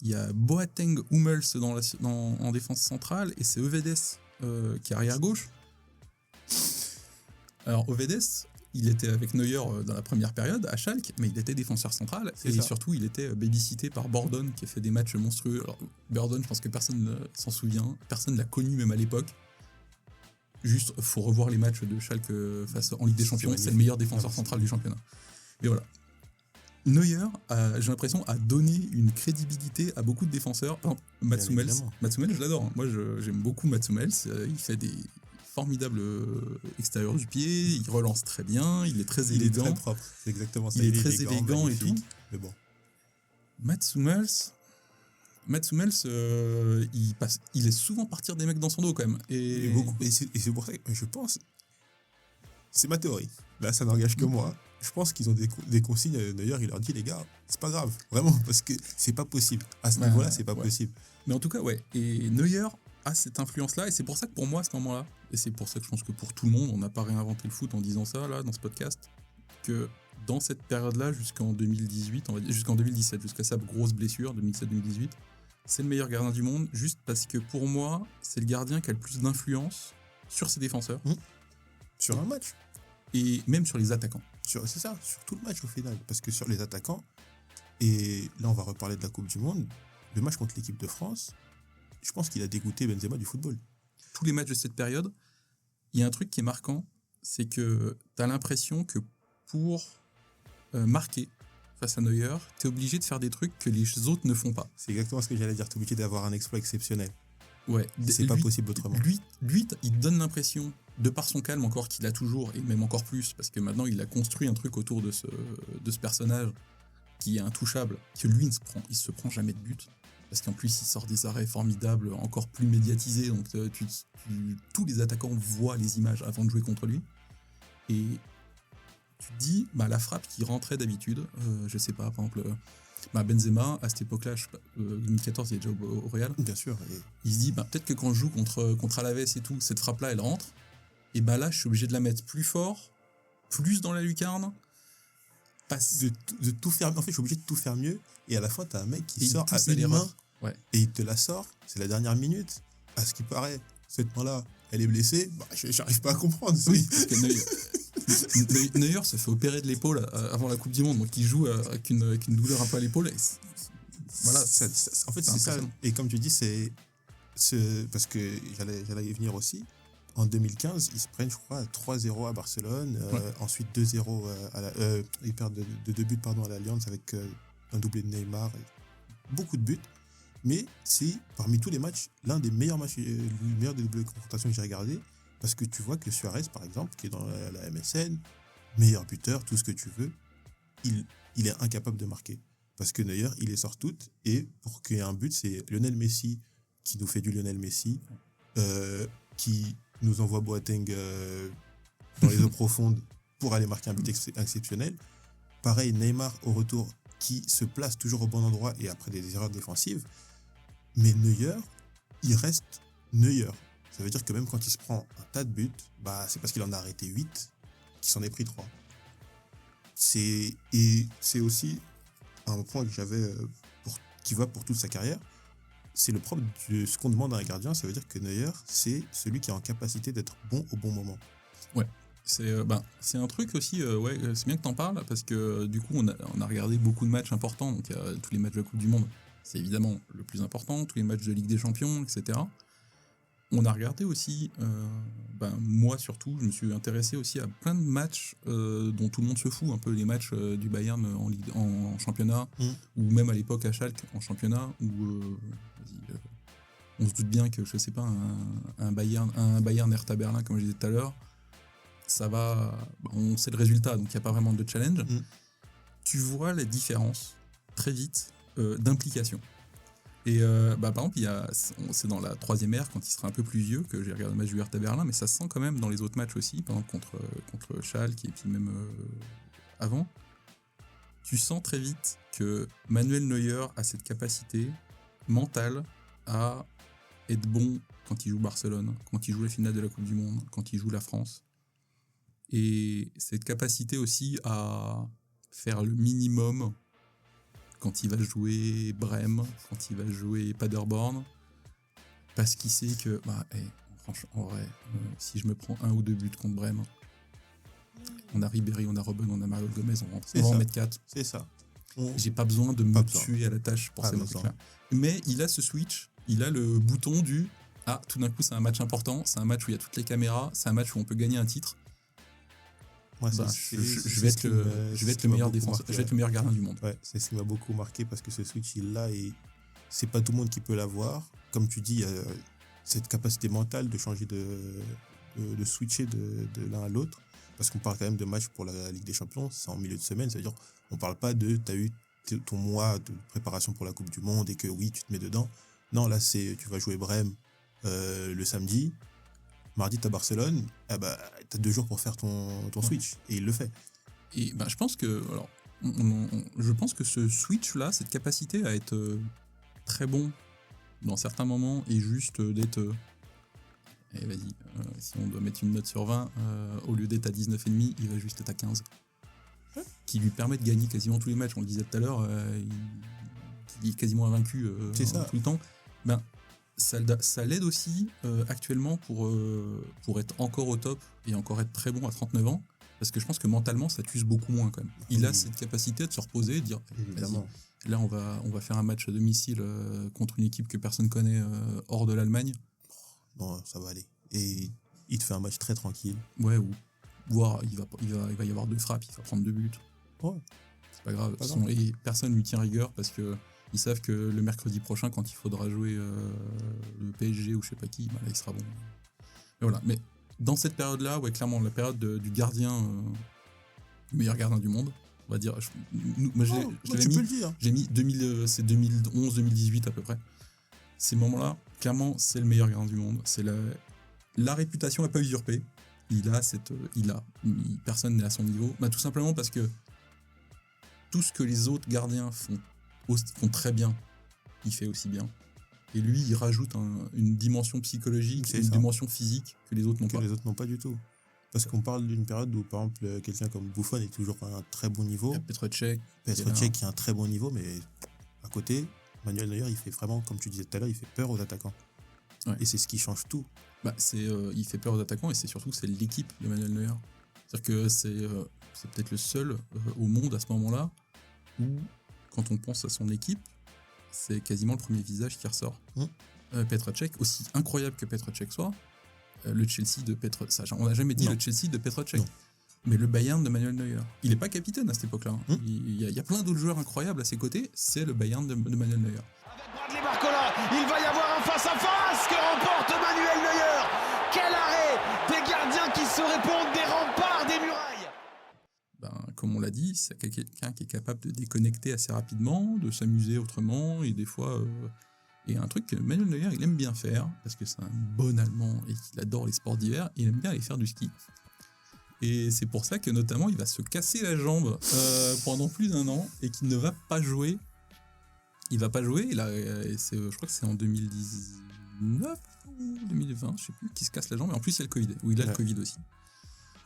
A: Il y a Boateng Hummels en défense centrale. Et c'est Övedes qui est arrière gauche. Alors Övedes, il était avec Neuer dans la première période à Schalke, mais il était défenseur central.
B: C'est
A: Et
B: ça.
A: surtout, il était babysitté par Bordon, qui a fait des matchs monstrueux. Alors Bordon, je pense que personne ne s'en souvient. Personne ne l'a connu même à l'époque. Juste, faut revoir les matchs de Schalke face en Ligue des Champions. C'est le meilleur défenseur central du championnat. Mais voilà. Neuer, j'ai l'impression, a donné une crédibilité à beaucoup de défenseurs. Par exemple, Mats Hummels.
B: évidemment.
A: Mats Hummels, je l'adore. Moi, j'aime beaucoup Mats Hummels. Il fait des formidables extérieurs du pied. Il relance très bien. Il est très
B: Il est
A: élégant.
B: très propre, c'est exactement ça.
A: Il est très élégant et
B: magnifique,
A: tout.
B: Mais bon,
A: Mats Hummels, il laisse souvent partir des mecs dans son dos quand même.
B: et c'est pour ça que je pense, c'est ma théorie. Là, ça n'engage que moi. Je pense qu'ils ont des consignes. D'ailleurs, il leur dit les gars, c'est pas grave, vraiment, parce que c'est pas possible. À ce niveau-là, c'est pas possible.
A: Mais en tout cas, ouais. Et Neuer a cette influence-là, et c'est pour ça que pour moi, à ce moment-là, et c'est pour ça que je pense que pour tout le monde, on n'a pas réinventé le foot en disant ça, là, dans ce podcast, que dans cette période-là, jusqu'en 2018, on va dire, jusqu'en 2017, jusqu'à sa grosse blessure, 2017-2018, c'est le meilleur gardien du monde, juste parce que pour moi, c'est le gardien qui a le plus d'influence sur ses défenseurs,
B: Sur un match.
A: et même sur les attaquants.
B: C'est ça, sur tout le match au final. Parce que sur les attaquants, et là on va reparler de la Coupe du Monde, le match contre l'équipe de France, je pense qu'il a dégoûté Benzema du football.
A: Tous les matchs de cette période, il y a un truc qui est marquant, c'est que tu as l'impression que pour marquer face à Neuer, tu es obligé de faire des trucs que les autres ne font pas.
B: C'est exactement ce que j'allais dire, t'es obligé d'avoir un exploit exceptionnel.
A: Ouais,
B: C'est pas possible autrement.
A: Lui, il donne l'impression, de par son calme encore qu'il a toujours, et même encore plus, parce que maintenant il a construit un truc autour de ce personnage qui est intouchable, que lui il se prend jamais de but, parce qu'en plus il sort des arrêts formidables, encore plus médiatisés, donc tous les attaquants voient les images avant de jouer contre lui, et tu te dis, la frappe qui rentrait d'habitude, je sais pas, par exemple, Benzema, à cette époque-là, 2014, il est déjà au Real,
B: Bien sûr.
A: il se dit, peut-être que quand je joue contre Alaves et tout, cette frappe-là, elle rentre, et là, je suis obligé de la mettre plus fort, plus dans la lucarne,
B: De tout faire. En fait, je suis obligé de tout faire mieux. Et à la fin, t'as un mec qui
A: Et
B: sort
A: il
B: à
A: pousse à
B: une
A: l'erreur.
B: main.
A: Ouais.
B: Et il te la sort. C'est la dernière minute. À ce qui paraît, cette main-là, elle est blessée. J'arrive pas à comprendre.
A: Oui, parce que Neuer se fait opérer de l'épaule avant la Coupe du Monde, donc il joue avec une douleur un peu à l'épaule. Voilà,
B: en fait,
A: c'est
B: c'est ça.
A: impressionnant.
B: Et comme tu dis, c'est parce que j'allais y venir aussi. En 2015, ils se prennent, je crois, 3-0 à Barcelone. Ensuite, 2-0 ils perdent de 2 buts à l'Alliance avec un doublé de Neymar. Beaucoup de buts. Mais c'est, parmi tous les matchs, l'un des meilleurs matchs, le meilleur des doubles confrontations que j'ai regardé. Parce que tu vois que Suarez, par exemple, qui est dans la MSN, meilleur buteur, tout ce que tu veux, il est incapable de marquer. Parce que Neuer, il les sort toutes. Et pour qu'il y ait un but, c'est Lionel Messi qui nous fait du Lionel Messi, qui nous envoie Boateng dans les eaux profondes pour aller marquer un but exceptionnel. Pareil, Neymar au retour qui se place toujours au bon endroit et après des erreurs défensives. Mais Neuer, il reste Neuer. Ça veut dire que même quand il se prend un tas de buts, c'est parce qu'il en a arrêté 8 qu'il s'en est pris 3. Et c'est aussi un point que j'avais qui va pour toute sa carrière. C'est le propre de ce qu'on demande à un gardien. Ça veut dire que Neuer, c'est celui qui est en capacité d'être bon au bon moment.
A: Ouais, c'est un truc aussi, c'est bien que t'en parles, parce que du coup, on a regardé beaucoup de matchs importants, donc tous les matchs de la Coupe du Monde, c'est évidemment le plus important, tous les matchs de Ligue des Champions, etc. On a regardé aussi, moi surtout, je me suis intéressé aussi à plein de matchs dont tout le monde se fout, un peu les matchs du Bayern en championnat, ou même à l'époque à Schalke en championnat, où on se doute bien que, je sais pas, un Bayern Hertha Berlin, comme je disais tout à l'heure, ça va, on sait le résultat, donc il n'y a pas vraiment de challenge. Tu vois la différence très vite d'implication. Et par exemple, c'est dans la troisième ère, quand il sera un peu plus vieux, que j'ai regardé le match du Hertha Berlin, mais ça se sent quand même dans les autres matchs aussi, par exemple contre Schalke et puis même avant. Tu sens très vite que Manuel Neuer a cette capacité mentale à être bon quand il joue Barcelone, quand il joue la finale de la Coupe du Monde, quand il joue la France. Et cette capacité aussi à faire le minimum quand il va jouer Brême, quand il va jouer Paderborn, parce qu'il sait que, franchement, en vrai, si je me prends 1 ou 2 buts contre Brême, on a Ribéry, on a Robben, on a Mario Gomez, on va en mettre 4.
B: C'est ça.
A: J'ai pas besoin de me tuer à la tâche pour ces matchs-là. Mais il a ce switch, il a le bouton du « Ah, tout d'un coup, c'est un match important, c'est un match où il y a toutes les caméras, c'est un match où on peut gagner un titre. » Je vais être le meilleur défenseur, je vais être le meilleur gardien du monde.
B: Ouais, c'est ce qui m'a beaucoup marqué parce que ce switch il l'a et c'est pas tout le monde qui peut l'avoir. Comme tu dis, cette capacité mentale de changer de switcher de l'un à l'autre. Parce qu'on parle quand même de match pour la Ligue des Champions, c'est en milieu de semaine, c'est-à-dire on parle pas de t'as eu ton mois de préparation pour la Coupe du Monde et que oui tu te mets dedans. Non, là c'est tu vas jouer Brême le samedi. Mardi, t'as Barcelone, t'as 2 jours pour faire ton switch, et il le fait.
A: Et je pense que, je pense que ce switch-là, cette capacité à être très bon dans certains moments et juste d'être... vas-y, si on doit mettre une note sur 20, au lieu d'être à 19,5, il va juste être à 15. Qui lui permet de gagner quasiment tous les matchs. On le disait tout à l'heure, il est quasiment invaincu tout le temps. Ça l'aide aussi actuellement pour être encore au top et encore être très bon à 39 ans, parce que je pense que mentalement ça t'use beaucoup moins quand même. Il a cette capacité de se reposer, de dire là on va faire un match à domicile contre une équipe que personne connaît hors de l'Allemagne.
B: Non, ça va aller. Et il te fait un match très tranquille.
A: Ouais, ou voire il va y avoir 2 frappes, il va prendre 2 buts.
B: Ouais.
A: C'est pas grave. Et personne lui tient rigueur parce que ils savent que le mercredi prochain, quand il faudra jouer le PSG ou je sais pas qui, là, il sera bon. Mais voilà. Mais dans cette période-là, ouais, clairement, la période du gardien, le meilleur gardien du monde, on va dire. J'ai mis 2000, c'est 2011-2018 à peu près. Ces moments-là, clairement, c'est le meilleur gardien du monde. C'est la réputation n'a pas usurpé. Personne n'est à son niveau. Tout simplement parce que tout ce que les autres gardiens font très bien, il fait aussi bien. Et lui, il rajoute une dimension psychologique et une dimension physique que les autres n'ont pas.
B: Les autres n'ont pas du tout. Parce qu'on parle d'une période où, par exemple, quelqu'un comme Buffon est toujours à un très bon niveau.
A: Petr Cech
B: qui a un très bon niveau, mais à côté, Manuel Neuer, il fait vraiment, comme tu disais tout à l'heure, il fait peur aux attaquants. Ouais. Et c'est ce qui change tout.
A: Il fait peur aux attaquants et c'est surtout c'est l'équipe de Manuel Neuer. C'est-à-dire que c'est peut-être le seul au monde à ce moment-là où, quand on pense à son équipe, c'est quasiment le premier visage qui ressort. Petr Cech, aussi incroyable que Petr Cech soit, le Chelsea de Petr Cech, on n'a jamais dit le Chelsea de Petr Cech, mais le Bayern de Manuel Neuer. Il n'est pas capitaine à cette époque-là. Il y a plein d'autres joueurs incroyables à ses côtés, c'est le Bayern de Manuel Neuer.
C: Avec Bradley Barcola, il va y avoir un face-à-face que remporte Manuel Neuer. Quel arrêt! Des gardiens qui se répondent, des remparts, des murailles.
A: Comme on l'a dit, c'est quelqu'un qui est capable de déconnecter assez rapidement, de s'amuser autrement, et des fois... Et un truc que Manuel Neuer, il aime bien faire, parce que c'est un bon Allemand et qu'il adore les sports d'hiver, il aime bien aller faire du ski. Et c'est pour ça que, notamment, il va se casser la jambe pendant plus d'1 an, et qu'il ne va pas jouer. Il va pas jouer, je crois que c'est en 2019 ou 2020, je sais plus, qu'il se casse la jambe, et en plus il y a le Covid, où il a le Covid aussi.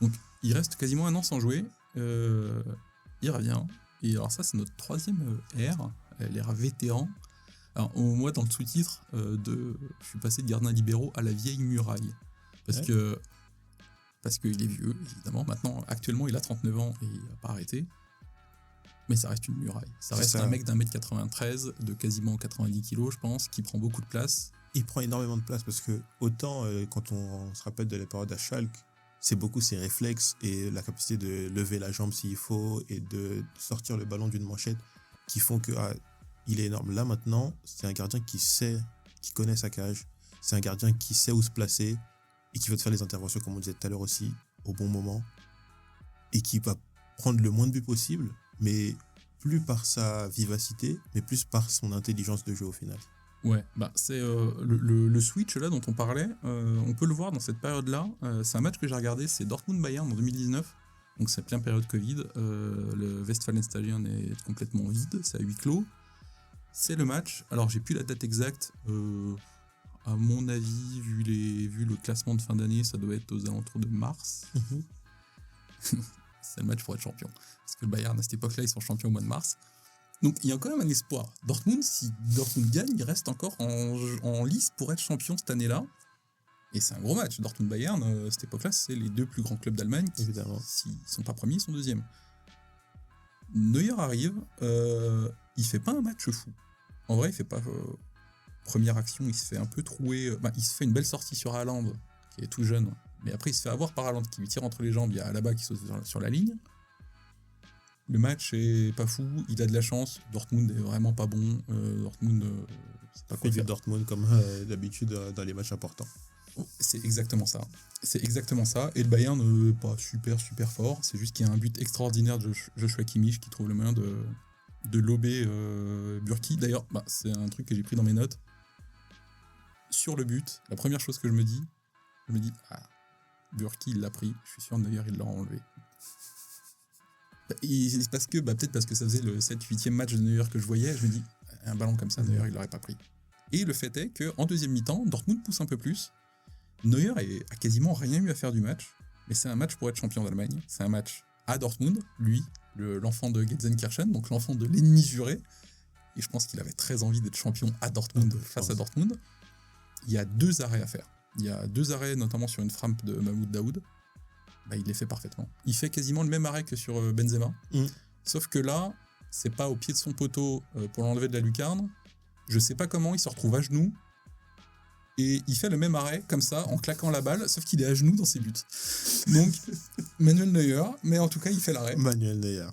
A: Donc il reste quasiment 1 an sans jouer, il revient, et alors ça c'est notre 3e ère, l'ère vétéran. Alors moi dans le sous-titre, je suis passé de gardien libéraux à la vieille muraille, parce qu'il est vieux, évidemment, maintenant, actuellement il a 39 ans et il n'a pas arrêté. Mais ça reste une muraille. Ça reste un mec d'1m93, de quasiment 90 kg, je pense, qui prend beaucoup de place
B: il prend énormément de place parce que autant quand on se rappelle de la période à Schalke, c'est beaucoup ses réflexes et la capacité de lever la jambe s'il faut et de sortir le ballon d'une manchette qui font que il est énorme. Là maintenant, c'est un gardien qui connaît sa cage, c'est un gardien qui sait où se placer et qui va te faire les interventions, comme on disait tout à l'heure aussi, au bon moment et qui va prendre le moins de buts possible, mais plus par sa vivacité, mais plus par son intelligence de jeu au final.
A: Ouais, c'est le switch là dont on parlait, on peut le voir dans cette période-là. C'est un match que j'ai regardé, c'est Dortmund-Bayern en 2019, donc c'est plein période Covid. Le Westfalenstadion est complètement vide, c'est à huis clos. C'est le match, alors j'ai plus la date exacte, à mon avis, vu le classement de fin d'année, ça doit être aux alentours de mars. C'est le match pour être champion, parce que le Bayern à cette époque-là, ils sont champions au mois de mars. Donc il y a quand même un espoir. Dortmund, si Dortmund gagne, il reste encore en lice pour être champion cette année-là. Et c'est un gros match. Dortmund-Bayern, à cette époque-là, c'est les deux plus grands clubs d'Allemagne.
B: Évidemment.
A: S'ils ne sont pas premiers, ils sont deuxièmes. Neuer arrive, il fait pas un match fou. En vrai, il fait pas... première action, il se fait un peu trouer... il se fait une belle sortie sur Haaland, qui est tout jeune. Mais après, il se fait avoir par Haaland, qui lui tire entre les jambes. Il y a Alaba qui saute sur la ligne. Le match est pas fou, il a de la chance. Dortmund est vraiment pas bon. Dortmund, c'est pas quoi
B: Fait du
A: faire.
B: Dortmund comme d'habitude dans les matchs importants.
A: C'est exactement ça. C'est exactement ça. Et le Bayern, pas super fort. C'est juste qu'il y a un but extraordinaire de Joshua Kimmich qui trouve le moyen de lober Burki. D'ailleurs, c'est un truc que j'ai pris dans mes notes. Sur le but, la première chose que je me dis, Burki il l'a pris. Je suis sûr d'ailleurs il l'a enlevé. C'est parce que, peut-être parce que ça faisait le 7-8e match de Neuer que je voyais, je me dis, un ballon comme ça, Neuer, il l'aurait pas pris. Et le fait est qu'en deuxième mi-temps, Dortmund pousse un peu plus. Neuer a quasiment rien eu à faire du match, mais c'est un match pour être champion d'Allemagne. C'est un match à Dortmund, lui, l'enfant de Gelsenkirchen, donc l'enfant de l'ennemi juré. Et je pense qu'il avait très envie d'être champion à Dortmund, face à Dortmund. Il y a 2 arrêts à faire. Il y a 2 arrêts, notamment sur une frappe de Mahmoud Daoud. Il les fait parfaitement. Il fait quasiment le même arrêt que sur Benzema. Sauf que là, c'est pas au pied de son poteau pour l'enlever de la lucarne. Je sais pas comment, il se retrouve à genoux. Et il fait le même arrêt, comme ça, en claquant la balle, sauf qu'il est à genoux dans ses buts. Donc, Manuel Neuer, mais en tout cas, il fait l'arrêt.
B: Manuel Neuer.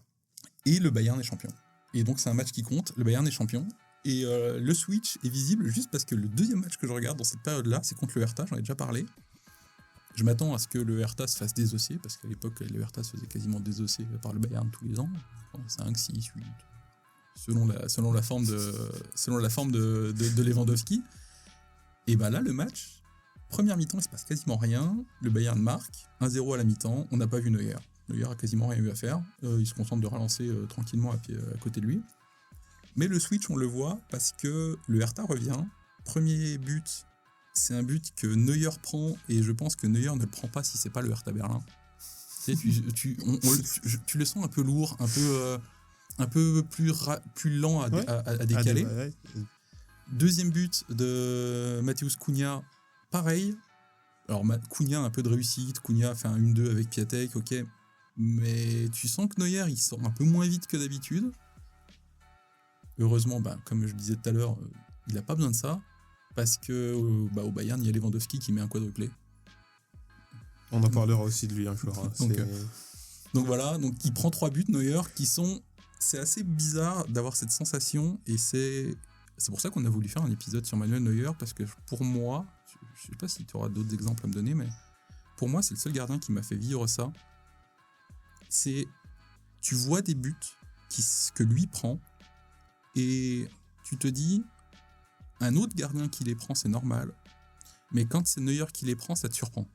A: Et le Bayern est champion. Et donc, c'est un match qui compte. Le Bayern est champion. Et le switch est visible juste parce que le deuxième match que je regarde dans cette période-là, c'est contre le Hertha, j'en ai déjà parlé. Je m'attends à ce que le Hertha se fasse désosser, parce qu'à l'époque, le Hertha se faisait quasiment désosser par le Bayern tous les ans. 5, 6, 8, selon la forme de Lewandowski. Et là, le match, première mi-temps, il se passe quasiment rien. Le Bayern marque, 1-0 à la mi-temps, on n'a pas vu Neuer. Neuer a quasiment rien eu à faire. Il se contente de relancer tranquillement à côté de lui. Mais le switch, on le voit parce que le Hertha revient. Premier but, c'est un but que Neuer prend, et je pense que Neuer ne le prend pas si c'est pas le Hertha Berlin. Tu le sens un peu lourd, un peu plus lent à décaler. Deuxième but de Mateusz Cunha, pareil. Alors Cunha a un peu de réussite, Cunha fait un 1-2 avec Piatek, ok. Mais tu sens que Neuer, il sort un peu moins vite que d'habitude. Heureusement, comme je disais tout à l'heure, il n'a pas besoin de ça. Parce que au Bayern, il y a Lewandowski qui met un quadruplé.
B: On en parlera aussi de lui un jour.
A: Donc voilà, donc il prend 3 buts, Neuer, c'est assez bizarre d'avoir cette sensation, et c'est pour ça qu'on a voulu faire un épisode sur Manuel Neuer, parce que pour moi, je sais pas si tu auras d'autres exemples à me donner, mais pour moi, c'est le seul gardien qui m'a fait vivre ça. Tu vois des buts que lui prend, et tu te dis, un autre gardien qui les prend, c'est normal, mais quand c'est Neuer qui les prend, ça te surprend.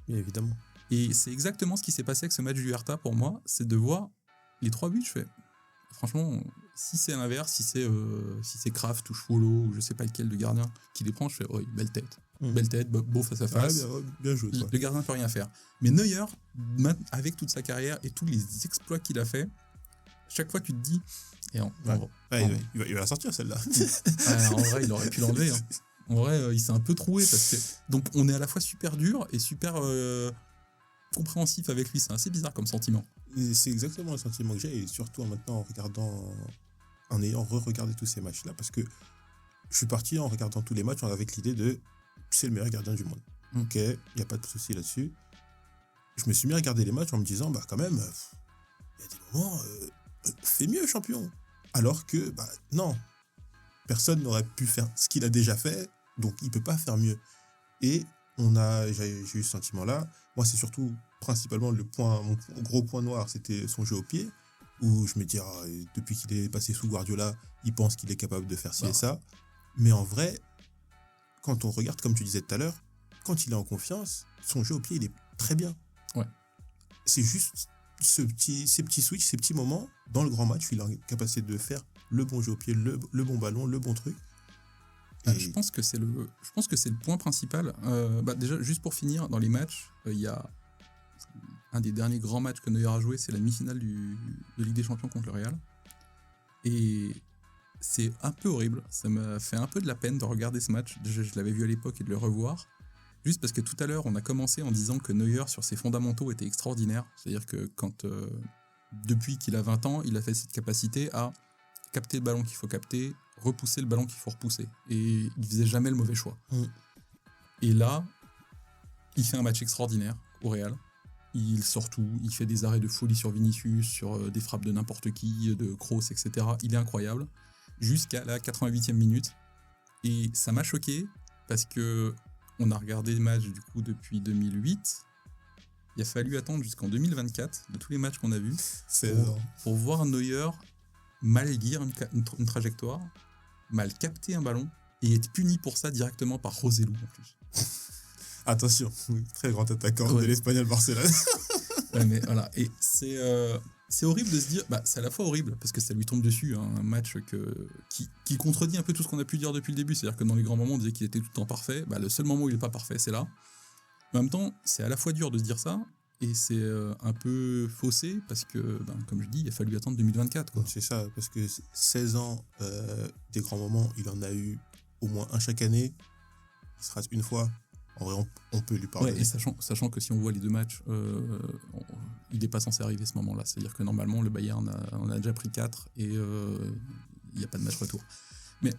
B: Oui, évidemment.
A: Et c'est exactement ce qui s'est passé avec ce match du Hertha pour moi, c'est de voir les 3 buts, je fais, franchement, si c'est l'inverse, si c'est Kraft ou Schwolo ou je sais pas lequel de gardien qui les prend, je fais, oh, belle tête, beau face à face.
B: Bien joué, toi.
A: Le gardien peut rien faire. Mais Neuer, avec toute sa carrière et tous les exploits qu'il a fait, chaque fois tu te dis, il
B: va la sortir celle-là.
A: En vrai, il aurait pu l'enlever. En vrai, il s'est un peu troué parce que donc on est à la fois super dur et super compréhensif avec lui. C'est assez bizarre comme sentiment.
B: Et c'est exactement le sentiment que j'ai, et surtout maintenant en ayant re-regardé tous ces matchs-là, parce que je suis parti en regardant tous les matchs avec l'idée de c'est le meilleur gardien du monde. Ok, il n'y a pas de souci là-dessus. Je me suis mis à regarder les matchs en me disant, quand même, il y a des moments, fais mieux, champion. Alors que, non, personne n'aurait pu faire ce qu'il a déjà fait, donc il ne peut pas faire mieux. Et j'ai eu ce sentiment-là. Moi, c'est surtout, principalement, mon gros point noir, c'était son jeu au pied, où je me dis, depuis qu'il est passé sous Guardiola, il pense qu'il est capable de faire ci et ça. Mais en vrai, quand on regarde, comme tu disais tout à l'heure, quand il est en confiance, son jeu au pied, il est très bien.
A: Ouais.
B: C'est juste ces petits switches, ces petits moments, dans le grand match, où il a la capacité de faire le bon jeu au pied, le bon ballon, le bon truc.
A: Je pense que c'est le point principal. Déjà, juste pour finir, dans les matchs, il y a un des derniers grands matchs que Neuer a joué, c'est la demi-finale de Ligue des Champions contre le Real. Et c'est un peu horrible. Ça m'a fait un peu de la peine de regarder ce match. Déjà, je l'avais vu à l'époque et de le revoir. Juste parce que tout à l'heure, on a commencé en disant que Neuer, sur ses fondamentaux, était extraordinaire. C'est-à-dire que depuis qu'il a 20 ans, il a fait cette capacité à capter le ballon qu'il faut capter, repousser le ballon qu'il faut repousser. Et il faisait jamais le mauvais choix. Et là, il fait un match extraordinaire au Real. Il sort tout, il fait des arrêts de folie sur Vinicius, sur des frappes de n'importe qui, de Kroos, etc. Il est incroyable. Jusqu'à la 88e minute. Et ça m'a choqué parce que on a regardé le match du coup depuis 2008. Il a fallu attendre jusqu'en 2024 de tous les matchs qu'on a vus pour voir Neuer mal lire une trajectoire, mal capter un ballon et être puni pour ça directement par Roselu en plus.
B: Attention, très grand attaquant de l'Espagnol Barcelone.
A: Ouais, mais voilà, et c'est horrible de se dire, c'est à la fois horrible parce que ça lui tombe dessus, hein, un match qui contredit un peu tout ce qu'on a pu dire depuis le début. C'est-à-dire que dans les grands moments, on disait qu'il était tout le temps parfait. Le seul moment où il n'est pas parfait, c'est là. Mais en même temps, c'est à la fois dur de se dire ça et c'est un peu faussé parce que, comme je dis, il a fallu attendre 2024. Quoi.
B: C'est ça, parce que 16 ans, des grands moments, il en a eu au moins un chaque année. Il se rate une fois. En vrai, on peut lui pardonner.
A: Ouais, et sachant que si on voit les deux matchs, il n'est pas censé arriver ce moment-là. C'est-à-dire que normalement, le Bayern en a déjà pris 4 et il n'y a pas de match retour. Mais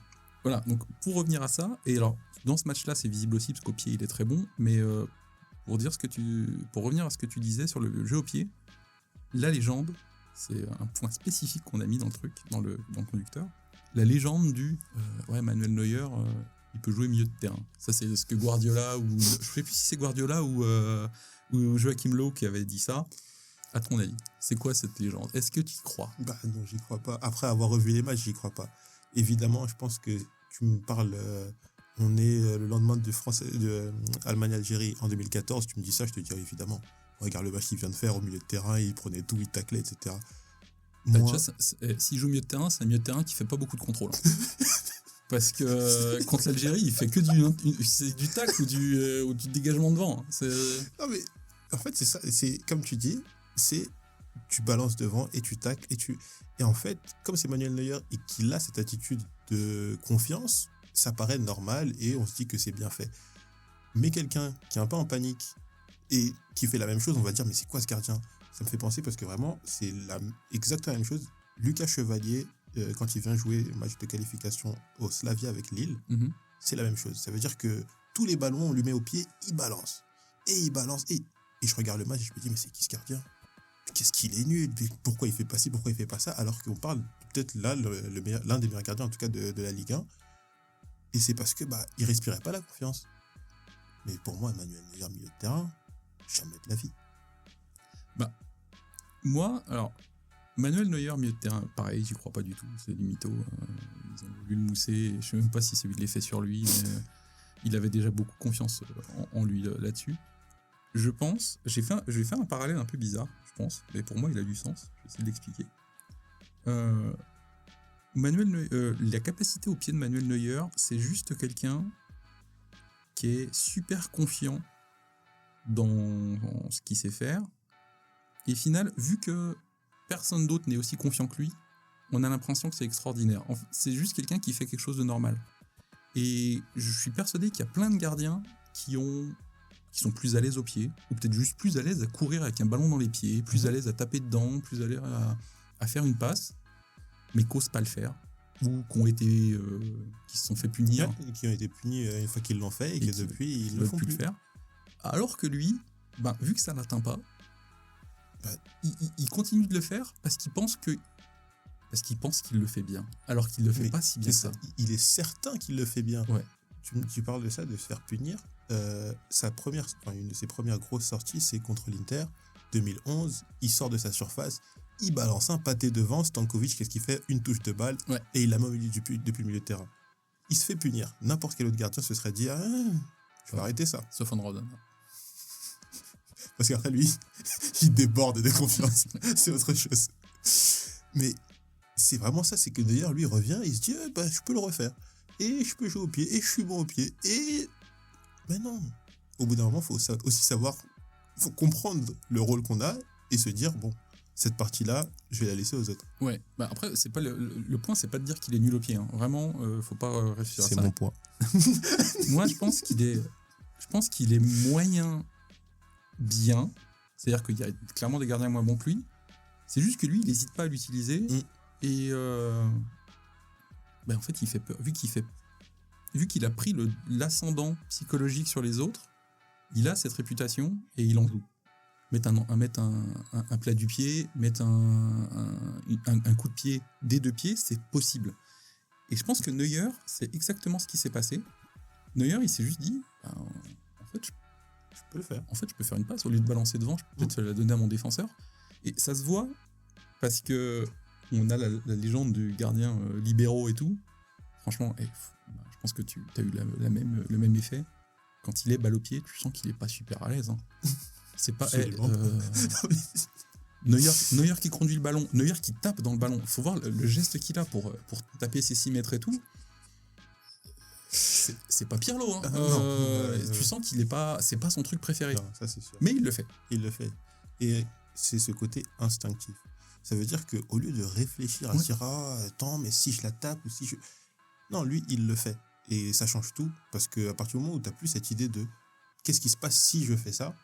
A: voilà, donc pour revenir à ça, et alors dans ce match-là, c'est visible aussi parce qu'au pied, il est très bon, mais pour revenir à ce que tu disais sur le jeu au pied, la légende, c'est un point spécifique qu'on a mis dans le truc, dans le conducteur. La légende du Manuel Neuer, il peut jouer milieu de terrain. Ça, c'est ce que Guardiola, ou je ne sais plus si c'est Guardiola ou Joachim Löw qui avait dit ça. À ton avis, c'est quoi cette légende ? Est-ce que tu y crois ?
B: Non, j'y crois pas. Après avoir revu les matchs, j'y crois pas. Évidemment, je pense que tu me parles... on est le lendemain de Allemagne-Algérie en 2014. Tu me dis ça, je te dis évidemment. Regarde le match qu'il vient de faire au milieu de terrain, il prenait tout, il taclait, etc.
A: Déjà, s'il joue milieu de terrain, c'est un milieu de terrain qui fait pas beaucoup de contrôle. Parce que contre l'Algérie, il fait que du tacle ou du dégagement devant.
B: Non mais en fait c'est ça, c'est comme tu dis, c'est tu balances devant et tu tacles et en fait comme c'est Manuel Neuer et qu'il a cette attitude de confiance, ça paraît normal et on se dit que c'est bien fait. Mais quelqu'un qui est un peu en panique et qui fait la même chose, on va dire mais c'est quoi ce gardien ? Ça me fait penser parce que vraiment c'est exactement la même chose. Lucas Chevalier, quand il vient jouer le match de qualification au Slavia avec Lille, c'est la même chose. Ça veut dire que tous les ballons, on lui met au pied, il balance. Et il balance. Et je regarde le match et je me dis, mais c'est qui ce gardien ? Qu'est-ce qu'il est nul ? Pourquoi il fait pas ci ? Pourquoi il fait pas ça ? Alors qu'on parle peut-être là, l'un des meilleurs gardiens, en tout cas de la Ligue 1. Et c'est parce que il respirait pas la confiance. Mais pour moi, Emmanuel Neuer, milieu de terrain, jamais de la vie.
A: Moi, alors... Manuel Neuer, milieu de terrain, pareil, j'y crois pas du tout, c'est du mytho. Ils ont voulu le mousser, je sais même pas si c'est lui de l'effet sur lui, mais il avait déjà beaucoup confiance en lui là-dessus. Je pense, je vais faire un parallèle un peu bizarre, je pense, mais pour moi il a du sens, je vais essayer de l'expliquer. La capacité au pied de Manuel Neuer, c'est juste quelqu'un qui est super confiant dans ce qu'il sait faire, et au final, vu que personne d'autre n'est aussi confiant que lui, on a l'impression que c'est extraordinaire. C'est juste quelqu'un qui fait quelque chose de normal. Et je suis persuadé qu'il y a plein de gardiens qui sont plus à l'aise au pied, ou peut-être juste plus à l'aise à courir avec un ballon dans les pieds, plus à l'aise à taper dedans, plus à l'aise à faire une passe, mais qu'osent pas le faire. ou qui se sont fait punir,
B: qui ont été punis une fois qu'ils l'ont fait et que depuis ils ne
A: ne
B: font
A: plus
B: plus.
A: le faire. Alors que lui, vu que ça l'atteint pas,
B: Bah,
A: il continue de le faire parce qu'il pense qu'il le fait bien, alors qu'il le fait
B: Mais
A: pas si bien que
B: c'est
A: ça.
B: ça, il est certain qu'il le fait bien.
A: Ouais.
B: Tu parles de ça, de se faire punir. Une de ses premières grosses sorties, c'est contre l'Inter, 2011. Il sort de sa surface, il balance un pâté devant. Stankovic, qu'est-ce qu'il fait? Une touche de balle,
A: Ouais.
B: et il la met au milieu depuis le milieu de terrain. Il se fait punir. N'importe quel autre gardien se serait dit je vais arrêter ça.
A: Sauf Van Roden.
B: Parce qu'après, lui, il déborde de confiance. C'est autre chose. Mais c'est vraiment ça, c'est que d'ailleurs, lui, il revient, il se dit je peux le refaire. Et je peux jouer au pied, et je suis bon au pied. Mais non. Au bout d'un moment, il faut aussi savoir, il faut comprendre le rôle qu'on a et se dire, bon, cette partie-là, je vais la laisser aux autres.
A: Ouais. Après, c'est pas le point, c'est pas de dire qu'il est nul au pied. Hein. Vraiment, faut pas réfléchir à ça.
B: C'est mon point.
A: Moi, je pense qu'il est moyen bien. C'est-à-dire qu'il y a clairement des gardiens moins bons que lui. C'est juste que lui, il n'hésite pas à l'utiliser. Et en fait, il fait peur. Vu qu'il a pris l'ascendant psychologique sur les autres, il a cette réputation et il en joue. Mettre un plat du pied, mettre un coup de pied des deux pieds, c'est possible. Et je pense que Neuer, c'est exactement ce qui s'est passé. Neuer, il s'est juste dit, en fait, je
B: peux le faire.
A: En fait, je peux faire une passe. Au lieu de balancer devant, je peux peut-être la donner à mon défenseur. Et ça se voit parce que on a la légende du gardien libéraux et tout. Franchement, je pense que tu as eu le même effet. Quand il est balle au pied, tu sens qu'il est pas super à l'aise. Hein. C'est pas... Neuer qui conduit le ballon, Neuer qui tape dans le ballon. Faut voir le geste qu'il a pour taper ses 6 mètres et tout. C'est pas Pirlo. Hein. Tu sens qu'il est pas... C'est pas son truc préféré.
B: Non, ça c'est sûr.
A: Mais il le fait.
B: Il le fait. Et c'est ce côté instinctif. Ça veut dire qu'au lieu de réfléchir à se dire attends, mais si je la tape ou si je... Non, lui, il le fait. Et ça change tout. Parce qu'à partir du moment où tu n'as plus cette idée de qu'est-ce qui se passe si je fais ça,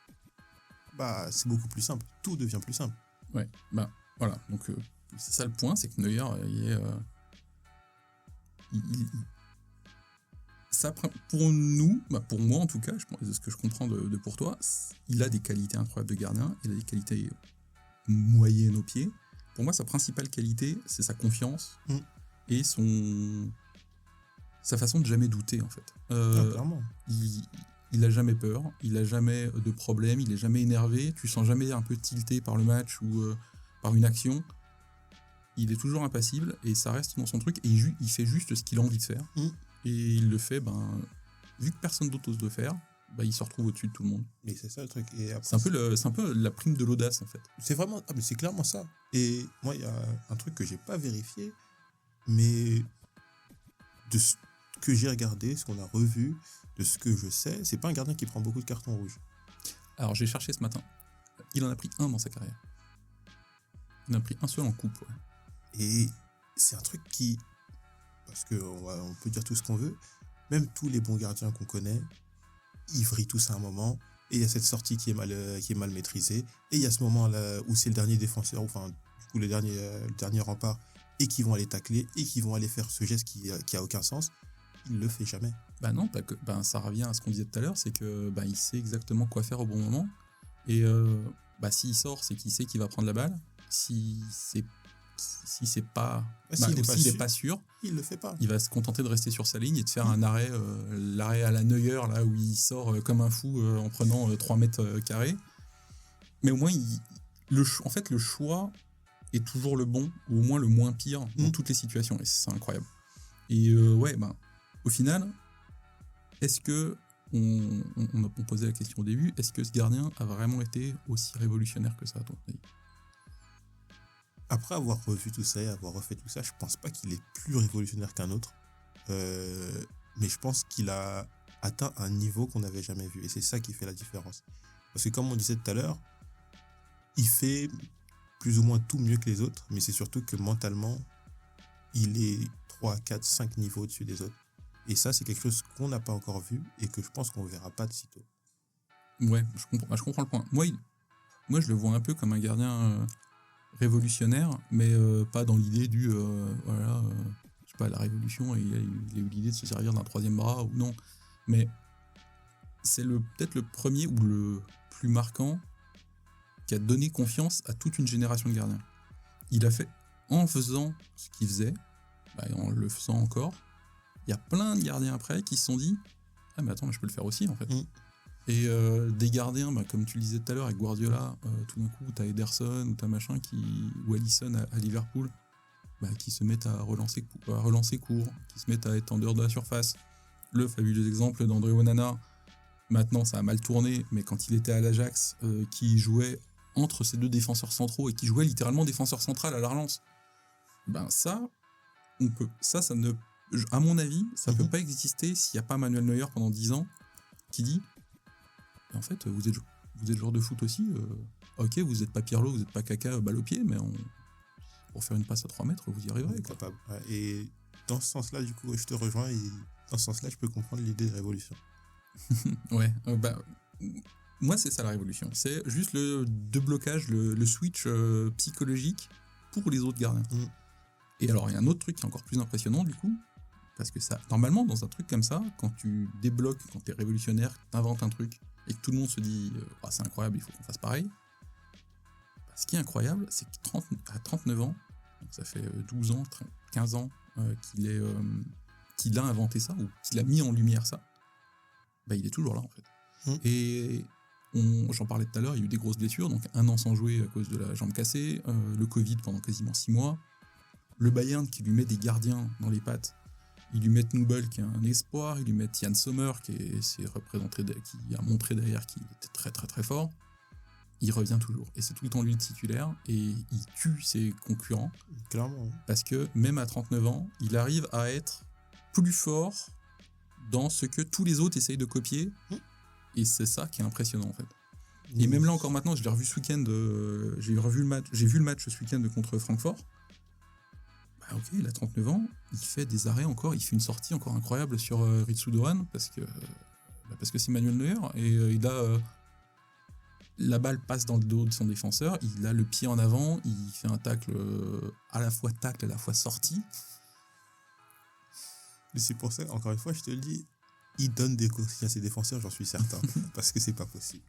B: c'est beaucoup plus simple. Tout devient plus simple.
A: Ouais, voilà. Donc, c'est ça le point, c'est que Neuer, ça, pour nous, pour moi en tout cas, ce que je comprends de pour toi, il a des qualités incroyables de gardien, il a des qualités moyennes au pied. Pour moi, sa principale qualité, c'est sa confiance et sa façon de jamais douter, en fait.
B: Clairement.
A: Il a jamais peur, il a jamais de problème, il est jamais énervé, tu sens jamais un peu tilté par le match ou par une action. Il est toujours impassible et ça reste dans son truc et il fait juste ce qu'il a envie de faire. Et il le fait, vu que personne d'autre ose le faire, il se retrouve au-dessus de tout le monde.
B: Mais c'est ça le truc. Et après,
A: c'est un peu la prime de l'audace, en fait.
B: C'est vraiment... mais c'est clairement ça. Et moi, il y a un truc que j'ai pas vérifié, mais de ce que j'ai regardé, ce qu'on a revu, de ce que je sais, c'est pas un gardien qui prend beaucoup de cartons rouges.
A: Alors, j'ai cherché ce matin. Il en a pris un dans sa carrière. Il en a pris un seul en coupe, ouais.
B: Et c'est un truc qui... Parce qu'on peut dire tout ce qu'on veut, même tous les bons gardiens qu'on connaît, ils vrillent tous à un moment, et il y a cette sortie qui est mal maîtrisée, et il y a ce moment-là où c'est le dernier défenseur, enfin, du coup, le dernier rempart, et qui vont aller tacler, et qui vont aller faire ce geste qui a aucun sens. Il le fait jamais.
A: Non, ça revient à ce qu'on disait tout à l'heure, c'est que il sait exactement quoi faire au bon moment, et s'il sort, c'est qu'il sait qu'il va prendre la balle. Si c'est pas, s'il est pas sûr,
B: il le fait pas.
A: Il va se contenter de rester sur sa ligne et de faire un arrêt, l'arrêt à la Neuer, là où il sort comme un fou en prenant 3 mètres carrés. Mais au moins, en fait, le choix est toujours le bon, ou au moins le moins pire dans toutes les situations, et c'est incroyable. Et au final, est-ce que on posait la question au début, est-ce que ce gardien a vraiment été aussi révolutionnaire que ça, à ton avis ?
B: Après avoir revu tout ça et avoir refait tout ça, je pense pas qu'il est plus révolutionnaire qu'un autre. Mais je pense qu'il a atteint un niveau qu'on n'avait jamais vu. Et c'est ça qui fait la différence. Parce que comme on disait tout à l'heure, il fait plus ou moins tout mieux que les autres. Mais c'est surtout que mentalement, il est 3, 4, 5 niveaux au-dessus des autres. Et ça, c'est quelque chose qu'on n'a pas encore vu et que je pense qu'on ne verra pas de sitôt.
A: Ouais, je comprends le point. Moi, je le vois un peu comme un gardien... révolutionnaire, mais pas dans l'idée du je pas, à la Révolution, et il a eu l'idée de se servir d'un troisième bras ou non. Mais c'est peut-être le premier ou le plus marquant qui a donné confiance à toute une génération de gardiens. Il a fait, en faisant ce qu'il faisait, et en le faisant encore, il y a plein de gardiens après qui se sont dit « Ah mais attends, je peux le faire aussi en fait ». Et des gardiens, comme tu le disais tout à l'heure avec Guardiola, tout d'un coup t'as Ederson ou t'as machin ou Alisson à Liverpool, qui se mettent à relancer court, qui se mettent à être en dehors de la surface. Le fabuleux exemple d'André Onana, maintenant ça a mal tourné, mais quand il était à l'Ajax, qui jouait entre ces deux défenseurs centraux et qui jouait littéralement défenseur central à la relance, ça ne, à mon avis, ça peut pas exister s'il n'y a pas Manuel Neuer pendant 10 ans qui dit en fait, vous êtes joueur de foot aussi, ok, vous n'êtes pas Pirlo, vous n'êtes pas Kaka, balle au pied, mais pour faire une passe à 3 mètres, vous y arriverez.
B: Capable. Et dans ce sens-là, du coup, je te rejoins, et dans ce sens-là, je peux comprendre l'idée de révolution.
A: Ouais, moi, c'est ça la révolution. C'est juste le déblocage, le switch psychologique pour les autres gardiens. Et alors, il y a un autre truc qui est encore plus impressionnant, du coup, parce que ça, normalement, dans un truc comme ça, quand tu débloques, quand tu es révolutionnaire, tu inventes un truc, et que tout le monde se dit c'est incroyable, il faut qu'on fasse pareil. Ce qui est incroyable, c'est qu'à 39 ans, donc ça fait 12 ans, 15 ans qu'il a inventé ça, ou qu'il a mis en lumière ça, il est toujours là en fait. Et j'en parlais tout à l'heure, il y a eu des grosses blessures, donc 1 an sans jouer à cause de la jambe cassée, le Covid pendant quasiment 6 mois, le Bayern qui lui met des gardiens dans les pattes. Ils lui mettent Nubel qui est un espoir, ils lui mettent Yann Sommer qui a montré derrière qu'il était très très très fort. Il revient toujours. Et c'est tout le temps lui le titulaire et il tue ses concurrents.
B: Clairement.
A: Parce que même à 39 ans, il arrive à être plus fort dans ce que tous les autres essayent de copier. Et c'est ça qui est impressionnant en fait. Et même là encore maintenant, je l'ai revu ce week-end, j'ai vu le match ce week-end contre Francfort. Ok, il a 39 ans, il fait des arrêts encore, il fait une sortie encore incroyable sur Ritsu Doan parce que c'est Manuel Neuer et la balle passe dans le dos de son défenseur, il a le pied en avant, il fait un tacle à la fois sortie.
B: Mais c'est pour ça, encore une fois, je te le dis, il donne des consignes à ses défenseurs, j'en suis certain, parce que c'est pas possible.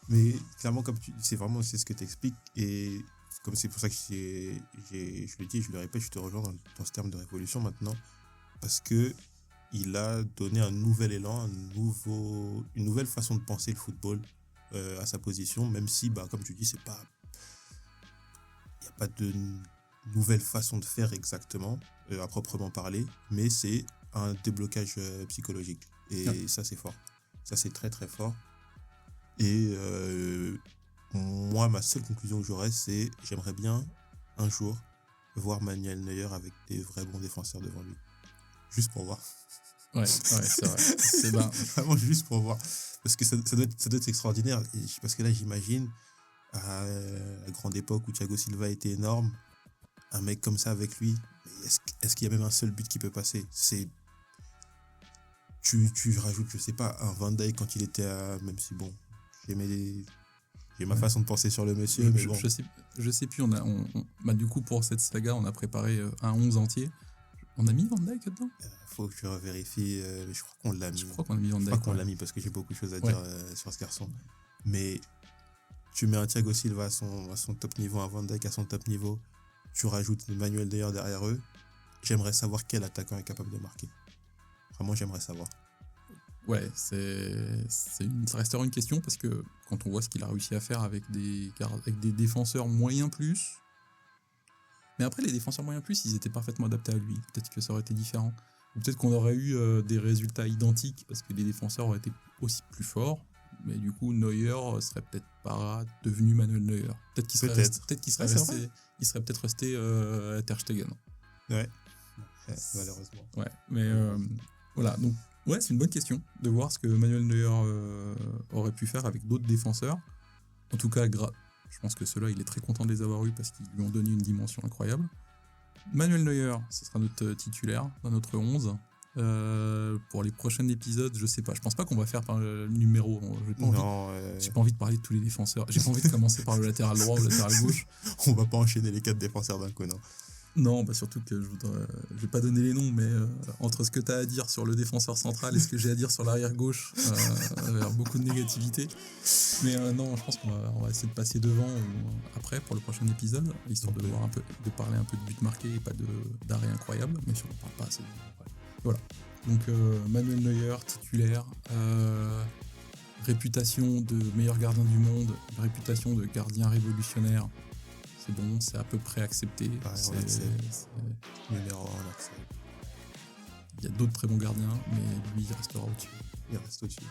B: Mais clairement, comme c'est ce que tu expliques, et comme c'est pour ça que je le dis, je le répète, je te rejoins dans ce terme de révolution maintenant, parce que il a donné un nouvel élan, une nouvelle façon de penser le football à sa position, même si, comme tu dis, il n'y a pas de nouvelle façon de faire exactement, à proprement parler, mais c'est un déblocage psychologique. Et ça, c'est fort. Ça, c'est très, très fort. Et moi, ma seule conclusion que j'aurais, c'est j'aimerais bien un jour voir Manuel Neuer avec des vrais bons défenseurs devant lui. Juste pour voir.
A: Ouais, c'est vrai. C'est
B: vraiment juste pour voir. Parce que ça doit être extraordinaire. Parce que là, j'imagine, à la grande époque où Thiago Silva était énorme, un mec comme ça avec lui, est-ce qu'il y a même un seul but qui peut passer ? Tu rajoutes, je sais pas, un Van Dijk quand il était à... Même si, bon, j'ai ma façon de penser sur le monsieur, mais bon.
A: Je sais plus, du coup, pour cette saga, on a préparé un 11 entier. On a mis Van Dijk dedans ?
B: Faut que je revérifie, je crois qu'on l'a mis.
A: Je crois qu'on a mis Van Dijk.
B: Je crois qu'on l'a mis parce que j'ai beaucoup de choses à dire sur ce garçon. Mais tu mets un Thiago Silva à son top niveau, un Van Dijk à son top niveau, tu rajoutes Manuel Neuer derrière eux, j'aimerais savoir quel attaquant est capable de marquer. Vraiment, j'aimerais savoir.
A: Ouais, ça restera une question parce que quand on voit ce qu'il a réussi à faire avec des défenseurs moyens plus... Mais après, les défenseurs moyens plus, ils étaient parfaitement adaptés à lui. Peut-être que ça aurait été différent. Ou peut-être qu'on aurait eu des résultats identiques parce que les défenseurs auraient été aussi plus forts. Mais du coup, Neuer serait peut-être pas devenu Manuel Neuer. Peut-être qu'il serait peut-être resté à Ter Stegen.
B: Ouais, malheureusement.
A: Ouais, mais voilà. Donc, ouais, c'est une bonne question de voir ce que Manuel Neuer aurait pu faire avec d'autres défenseurs. En tout cas, je pense que ceux-là, il est très content de les avoir eus parce qu'ils lui ont donné une dimension incroyable. Manuel Neuer, ce sera notre titulaire dans notre 11. Pour les prochains épisodes, je sais pas. Je pense pas qu'on va faire par le numéro. J'ai pas envie de parler de tous les défenseurs. J'ai pas envie de commencer par le latéral droit ou le latéral gauche.
B: On va pas enchaîner les 4 défenseurs d'un coup, non.
A: Non, bah surtout que je vais pas donner les noms, mais entre ce que tu as à dire sur le défenseur central et ce que j'ai à dire sur l'arrière gauche, il y a beaucoup de négativité. Mais non, je pense qu'on va essayer de passer devant ou après pour le prochain épisode, histoire de voir de parler un peu de buts marqués et pas d'arrêt incroyable, mais si on ne parle pas assez. Voilà. Donc Manuel Neuer, titulaire, réputation de meilleur gardien du monde, réputation de gardien révolutionnaire. C'est bon, c'est à peu près accepté.
B: Numéro 1, on accepte.
A: Il y a d'autres très bons gardiens, mais lui, il restera au-dessus.
B: Il reste au-dessus.